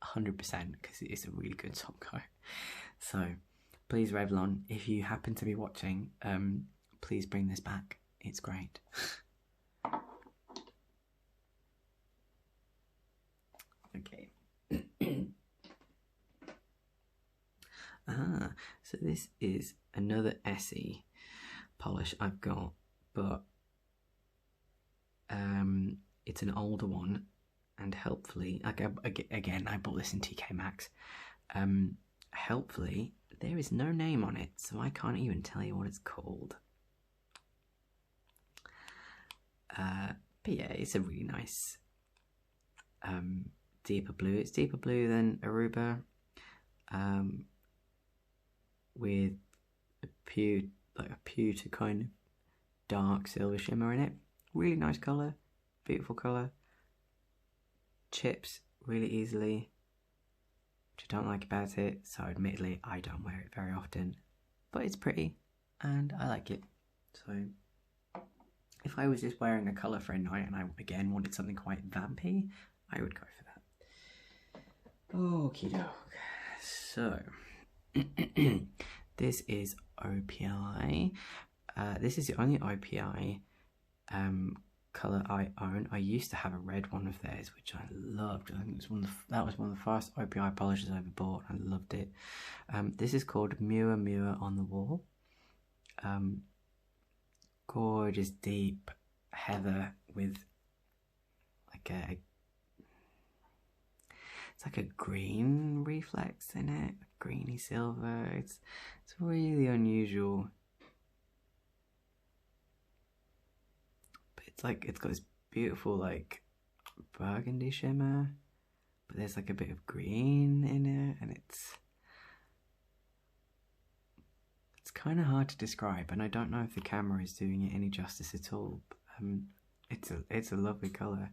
100%, because it is a really good top coat. So please, Revlon, if you happen to be watching, please bring this back. It's great. Okay. So this is another Essie polish I've got, but it's an older one, and helpfully, again, I bought this in TK Maxx. Helpfully, there is no name on it, so I can't even tell you what it's called. But yeah, it's a really nice deeper blue. It's deeper blue than Aruba, with a pewter kind of dark silver shimmer in it. Really nice colour, beautiful colour. Chips really easily, which I don't like about it, so admittedly I don't wear it very often, but it's pretty and I like it. So if I was just wearing a colour for a night and I again wanted something quite vampy, I would go for that. Okie doke. So this is OPI. This is the only OPI colour I own. I used to have a red one of theirs, which I loved. I think it was that was one of the first OPI polishes I ever bought. I loved it. This is called Muir Muir on the Wall. Gorgeous deep heather with like it's like a green reflex in it, greeny silver. It's really unusual. But it's like it's got this beautiful like burgundy shimmer, but there's like a bit of green in it, and it's kind of hard to describe, and I don't know if the camera is doing it any justice at all. It's a lovely colour,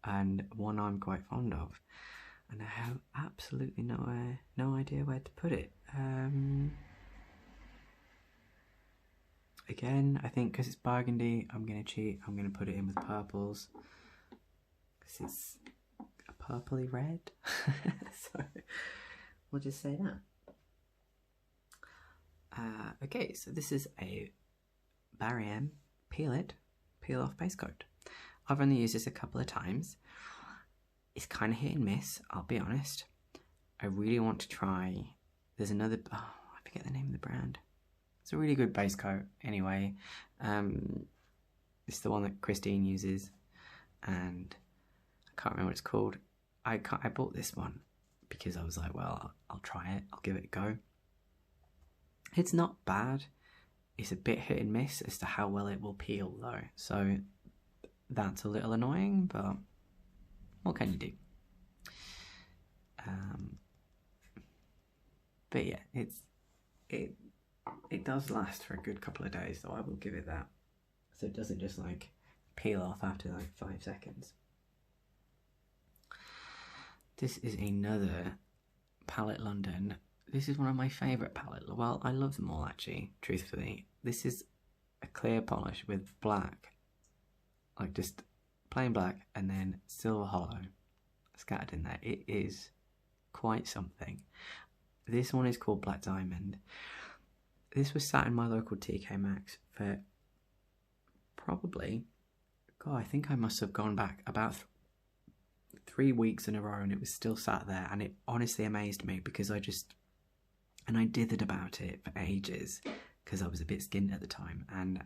and one I'm quite fond of, and I have absolutely no idea where to put it. Again, I think because it's burgundy, I'm going to cheat. I'm going to put it in with purples, because it's a purpley red. So we'll just say that. Okay, so this is a Barry M Peel Off base coat. I've only used this a couple of times. It's kind of hit and miss, I'll be honest. I really want to try, there's another, I forget the name of the brand. It's a really good base coat anyway. It's the one that Christine uses, and I can't remember what it's called. I bought this one because I was like, well, I'll try it, I'll give it a go. It's not bad. It's a bit hit and miss as to how well it will peel though. So that's a little annoying, but what can you do? But yeah, it does last for a good couple of days, so I will give it that. So it doesn't just like peel off after like 5 seconds. This is another Palette London. This is one of my favourite palettes. Well, I love them all actually, truthfully. This is a clear polish with black, like just plain black, and then silver hollow scattered in there. It is quite something. This one is called Black Diamond. This was sat in my local TK Maxx for probably, God, I think I must have gone back about 3 weeks in a row, and it was still sat there, and it honestly amazed me because I dithered about it for ages because I was a bit skinned at the time, and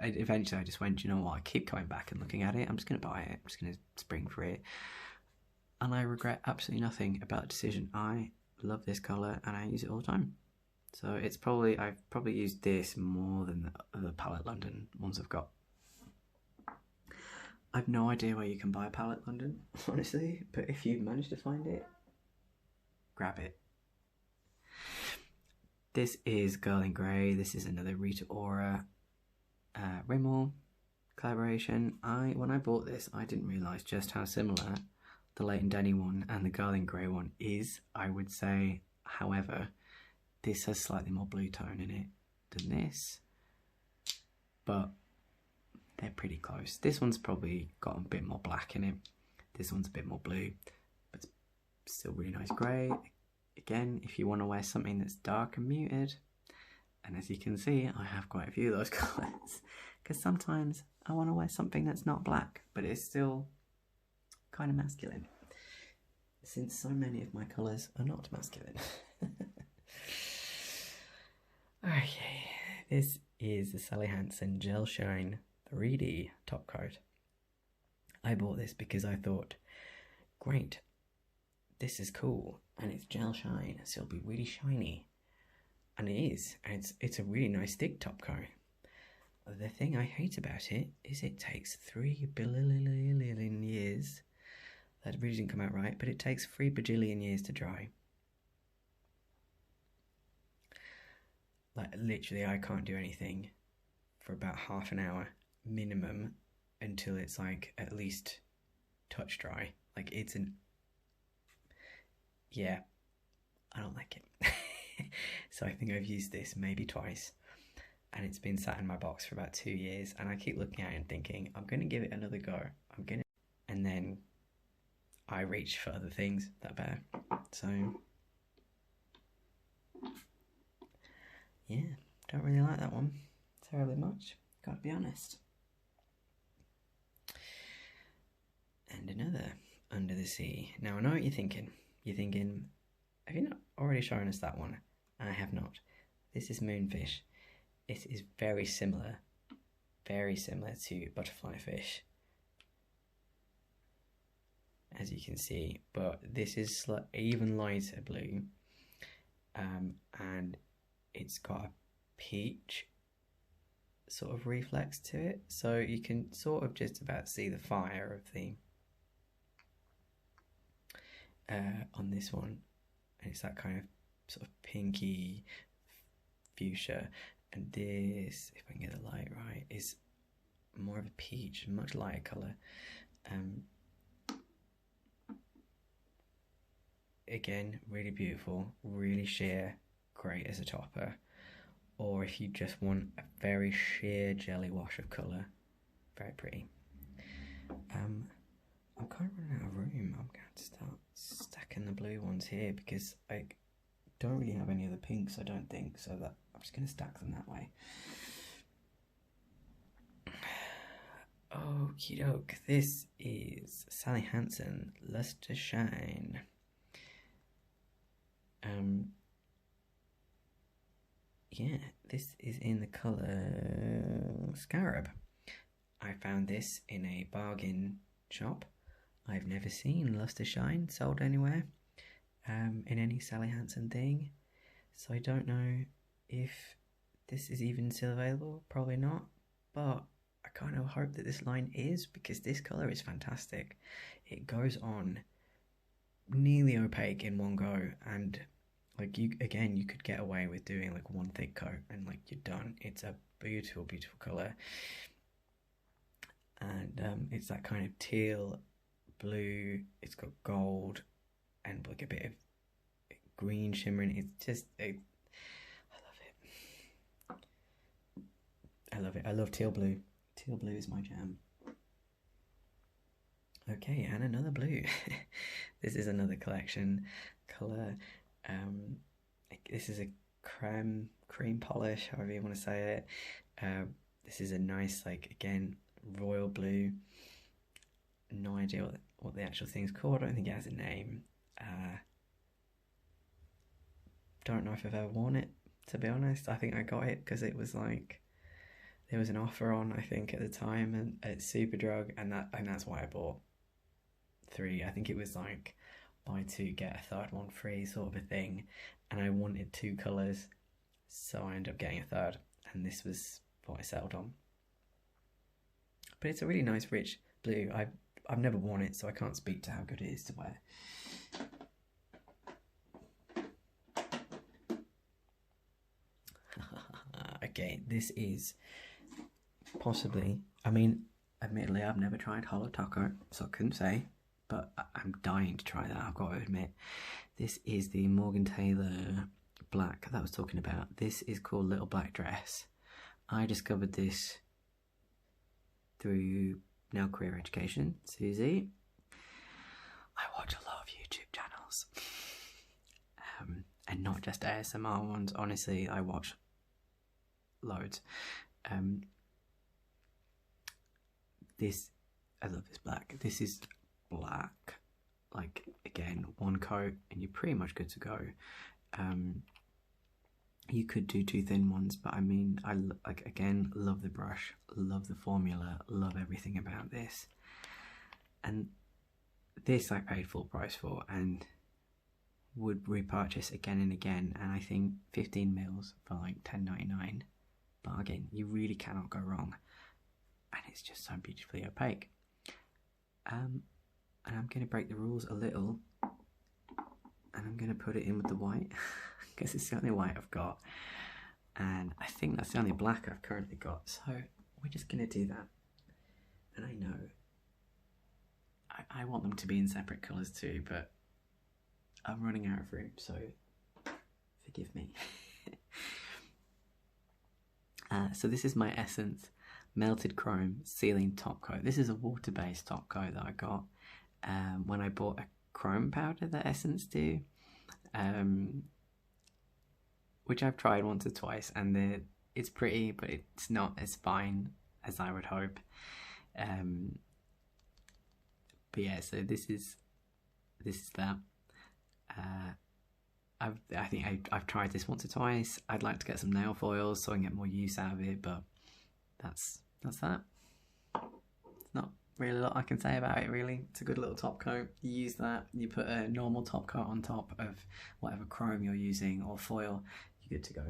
eventually I just went, you know what, I keep coming back and looking at it, I'm just going to buy it, I'm just going to spring for it, and I regret absolutely nothing about the decision. I love this colour and I use it all the time. So it's probably, I've probably used this more than the other Palette London ones I've got. I've no idea where you can buy Palette London, honestly, but if you manage to find it, grab it. This is Girl in Grey. This is another Rita Ora Rimmel collaboration. When I bought this, I didn't realise just how similar the Leighton Denny one and the Girl in Grey one is, I would say. However, this has slightly more blue tone in it than this, but they're pretty close. This one's probably got a bit more black in it. This one's a bit more blue, but it's still really nice grey. Again, if you want to wear something that's dark and muted, and as you can see, I have quite a few of those colours, because sometimes I want to wear something that's not black, but it's still kind of masculine, since so many of my colours are not masculine. Okay, this is the Sally Hansen Gel Shine 3D top coat. I bought this because I thought, great, this is cool, and it's gel shine, so it'll be really shiny. And it is, and it's a really nice thick top coat. The thing I hate about it is it takes 3 billion years, that really didn't come out right, but it takes 3 bajillion years to dry. Like literally I can't do anything for about half an hour minimum until it's like at least touch dry. Like it's yeah, I don't like it. So I think I've used this maybe twice, and it's been sat in my box for about 2 years, and I keep looking at it and thinking, I'm going to give it another go. And then I reach for other things that are better. So yeah, don't really like that one terribly much, gotta be honest. And another under the sea. Now I know what you're thinking. You're thinking, have you not already shown us that one? I have not. This is moonfish. It is very similar to butterfly fish, as you can see, but this is even lighter blue, and it's got a peach sort of reflex to it, so you can sort of just about see the fire of the on this one, and it's that kind of sort of pinky fuchsia, and this, if I can get the light right, is more of a peach, much lighter colour. Again, really beautiful, really sheer, great as a topper. Or if you just want a very sheer jelly wash of colour, very pretty. I'm kind of running out of room. I'm going to have to start stacking the blue ones here because I don't really have any of the pinks, I don't think, so that I'm just going to stack them that way. Okie doke, this is Sally Hansen, Luster Shine. Yeah, this is in the colour Scarab. I found this in a bargain shop. I've never seen Luster Shine sold anywhere in any Sally Hansen thing, so I don't know if this is even still available. Probably not, but I kind of hope that this line is, because this colour is fantastic. It goes on nearly opaque in one go, and like you could get away with doing like one thick coat and like you're done. It's a beautiful colour, and it's that kind of teal blue. It's got gold and like a bit of green shimmering. It's just I love it. I love teal blue. Teal blue is my jam. Okay, and another blue. This is another collection colour. This is a cream polish, however you want to say it. This is a nice, like, again, royal blue. No idea what the actual thing's called. I don't think it has a name. Don't know if I've ever worn it, to be honest. I think I got it because it was like, there was an offer on, I think, at the time, and at Superdrug, and that's why I bought 3. I think it was like buy 2 get a third one free sort of a thing, and I wanted 2 colours, so I ended up getting a third, and this was what I settled on. But it's a really nice rich blue. I've never worn it, so I can't speak to how good it is to wear. Okay, this is possibly, I mean, admittedly, I've never tried Holo Taco, so I couldn't say, but I'm dying to try that, I've got to admit. This is the Morgan Taylor black that I was talking about. This is called Little Black Dress. I discovered this through Now Career Education, Susie. I watch a lot of YouTube channels, and not just ASMR ones. Honestly, I watch loads. I love this black. This is black, like, again, one coat and you're pretty much good to go. You could do 2 thin ones, but I mean, I again love the brush, love the formula, love everything about this. And this I paid full price for and would repurchase again and again, and I think 15 mils for like $10.99, bargain. You really cannot go wrong, and it's just so beautifully opaque. And I'm going to break the rules a little, and I'm going to put it in with the white because it's the only white I've got, and I think that's the only black I've currently got, so we're just going to do that. And I know I want them to be in separate colours too, but I'm running out of room, so forgive me. So this is my Essence Melted Chrome Sealing Top Coat. This is a water-based top coat that I got when I bought a chrome powder that Essence do, which I've tried once or twice, and it's pretty, but it's not as fine as I would hope. But yeah, so this is that. I think I've tried this once or twice. I'd like to get some nail foils so I can get more use out of it, but that's that. It's not really a lot I can say about it, really. It's a good little top coat. You use that, you put a normal top coat on top of whatever chrome you're using or foil, you're good to go.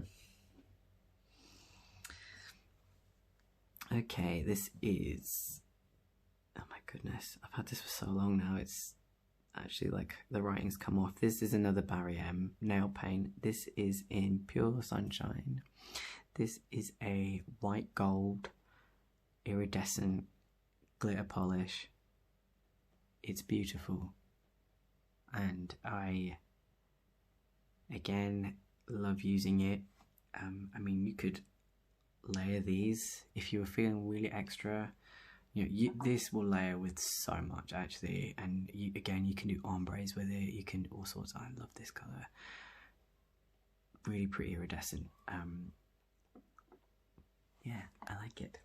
Okay, this is, oh my goodness, I've had this for so long now, it's actually like the writing's come off. This is another Barry M nail paint. This is in Pure Sunshine. This is a white gold iridescent glitter polish. It's beautiful, and I again love using it. I mean, you could layer these if you were feeling really extra. You know, this will layer with so much actually, and again you can do ombres with it. You can all sorts. I love this color. Really pretty iridescent. Yeah, I like it.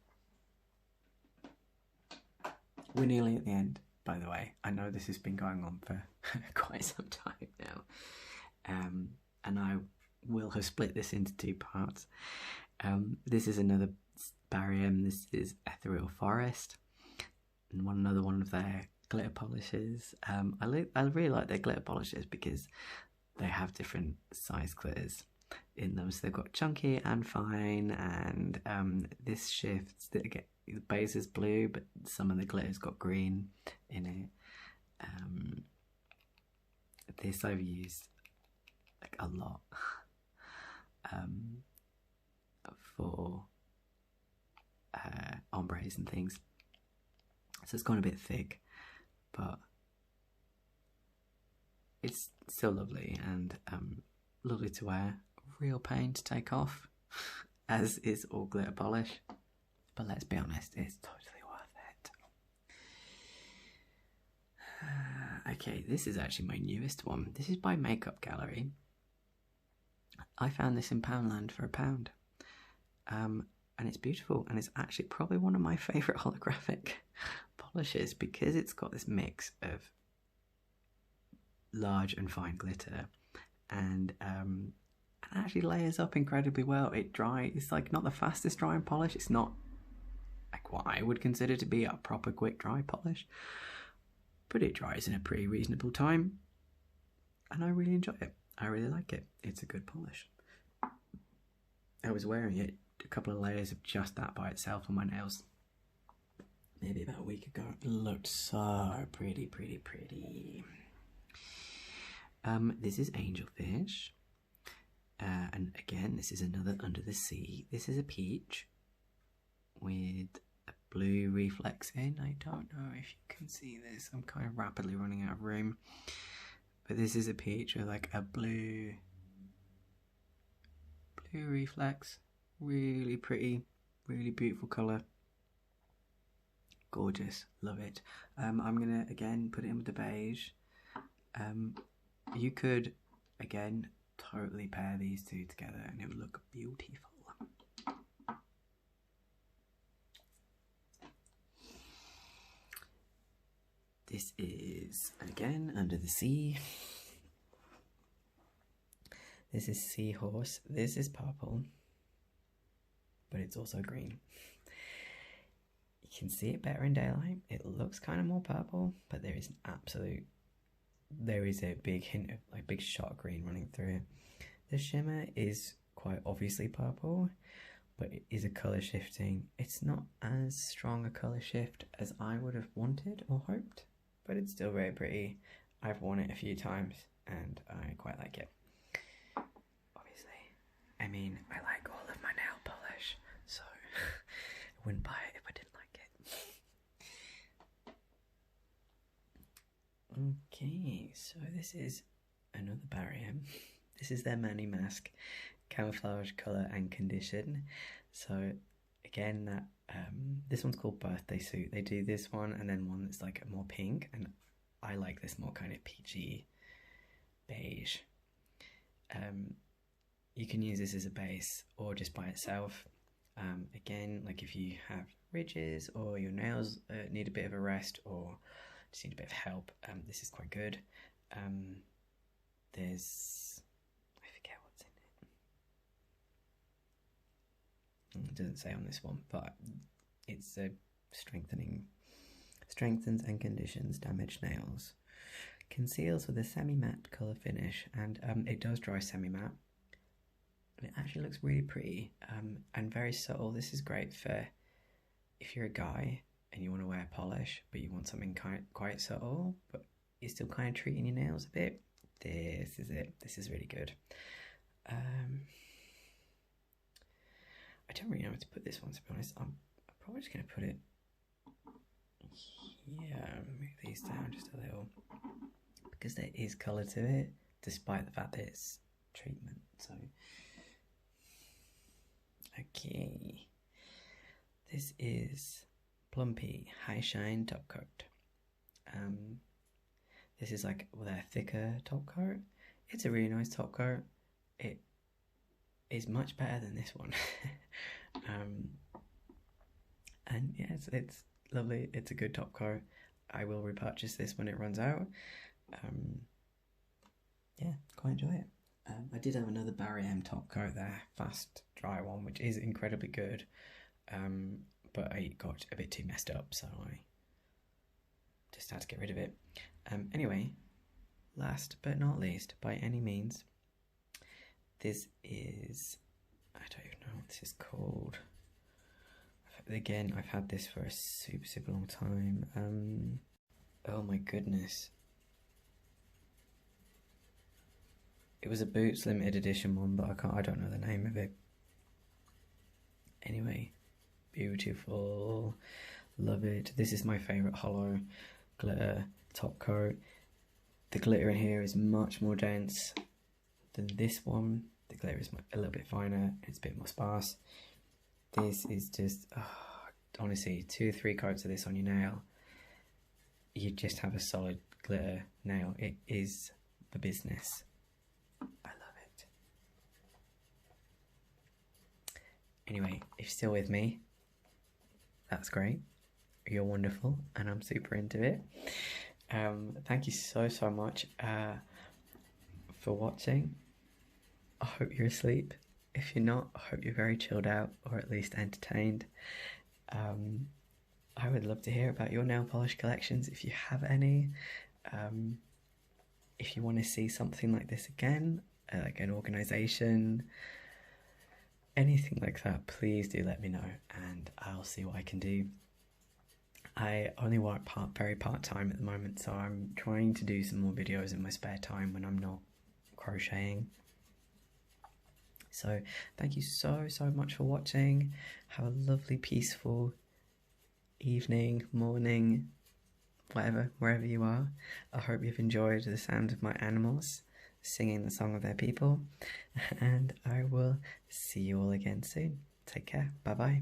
We're nearly at the end, by the way. I know this has been going on for quite some time now, and I will have split this into two parts. This is another Barry M. This is Ethereal Forest, and another one of their glitter polishes. I really like their glitter polishes because they have different size glitters in them. So they've got chunky and fine, and this shifts. The base is blue, but some of the glitter's got green in it. This I've used like a lot for ombres and things, so it's gone a bit thick, but it's still lovely and lovely to wear. Real pain to take off, as is all glitter polish, but let's be honest, it's totally worth it. Okay, this is actually my newest one. This is by Makeup Gallery. I found this in Poundland for £1. And it's beautiful, and it's actually probably one of my favourite holographic polishes because it's got this mix of large and fine glitter, and it actually layers up incredibly well. It's like not the fastest drying polish. It's not like what I would consider to be a proper quick dry polish, but it dries in a pretty reasonable time, and I really enjoy it. I really like it. It's a good polish. I was wearing it, a couple of layers of just that by itself on my nails maybe about a week ago. It looked so pretty. This is Angelfish, and again this is another Under the Sea. This is a peach with a blue reflex in. I don't know if you can see this, I'm kind of rapidly running out of room, but this is a peach with like a blue reflex. Really pretty, really beautiful colour. Gorgeous, love it. I'm gonna again put it in with the beige. You could again totally pair these two together and it would look beautiful. This is again Under the Sea. This is Seahorse. This is purple, but it's also green. You can see it better in daylight. It looks kind of more purple, but there is a big hint of like big shot of green running through it. The shimmer is quite obviously purple, but it is a colour shifting. It's not as strong a colour shift as I would have wanted or hoped, but it's still very pretty. I've worn it a few times and I quite like it. I mean, I like all of my nail polish, so I wouldn't buy it if I didn't like it. Okay, so this is another Barry M. This is their Mani Mask Camouflage Colour and Condition. So again, that this one's called Birthday Suit. They do this one and then one that's like a more pink, and I like this more kind of peachy beige. You can use this as a base or just by itself. Again, like if you have ridges or your nails need a bit of a rest, or just need a bit of help. This is quite good. There's, I forget what's in it. It doesn't say on this one, but it's a strengthens and conditions damaged nails. Conceals with a semi-matte colour finish, and it does dry semi-matte. And it actually looks really pretty and very subtle. This is great for if you're a guy and you want to wear polish, but you want something quite subtle, but you're still kind of treating your nails a bit. This is it. This is really good. I don't really know where to put this one, to be honest. I'm probably just going to put it here. Move these down just a little, because there is colour to it, despite the fact that it's treatment. So, okay. This is Plumpy High Shine Top Coat. This is like their thicker top coat. It's a really nice top coat. It is much better than this one. And yeah, it's lovely. It's a good top coat. I will repurchase this when it runs out. Yeah, quite enjoy it. I did have another Barry M top coat there, fast dry one, which is incredibly good. But I got a bit too messed up, so I just had to get rid of it. Anyway, last but not least, by any means, this is, I don't even know what this is called. Again, I've had this for a super long time. Oh my goodness. It was a Boots limited edition one, but I don't know the name of it. Anyway, beautiful, love it. This is my favourite hollow glitter top coat. The glitter in here is much more dense than this one. The glitter is a little bit finer, it's a bit more sparse. This is just, honestly, 2 or 3 coats of this on your nail, you just have a solid glitter nail. It is the business. I love it. Anyway, if you're still with me, that's great. You're wonderful, and I'm super into it. Thank you so much for watching. I hope you're asleep. If you're not, I hope you're very chilled out, or at least entertained. I would love to hear about your nail polish collections, if you have any. If you want to see something like this again, like an organisation, anything like that, please do let me know, and I'll see what I can do. I only work very part-time at the moment, so I'm trying to do some more videos in my spare time when I'm not crocheting. So thank you so much for watching. Have a lovely, peaceful evening, morning, whatever, wherever you are. I hope you've enjoyed the sound of my animals singing the song of their people, and I will see you all again soon. Take care. Bye bye.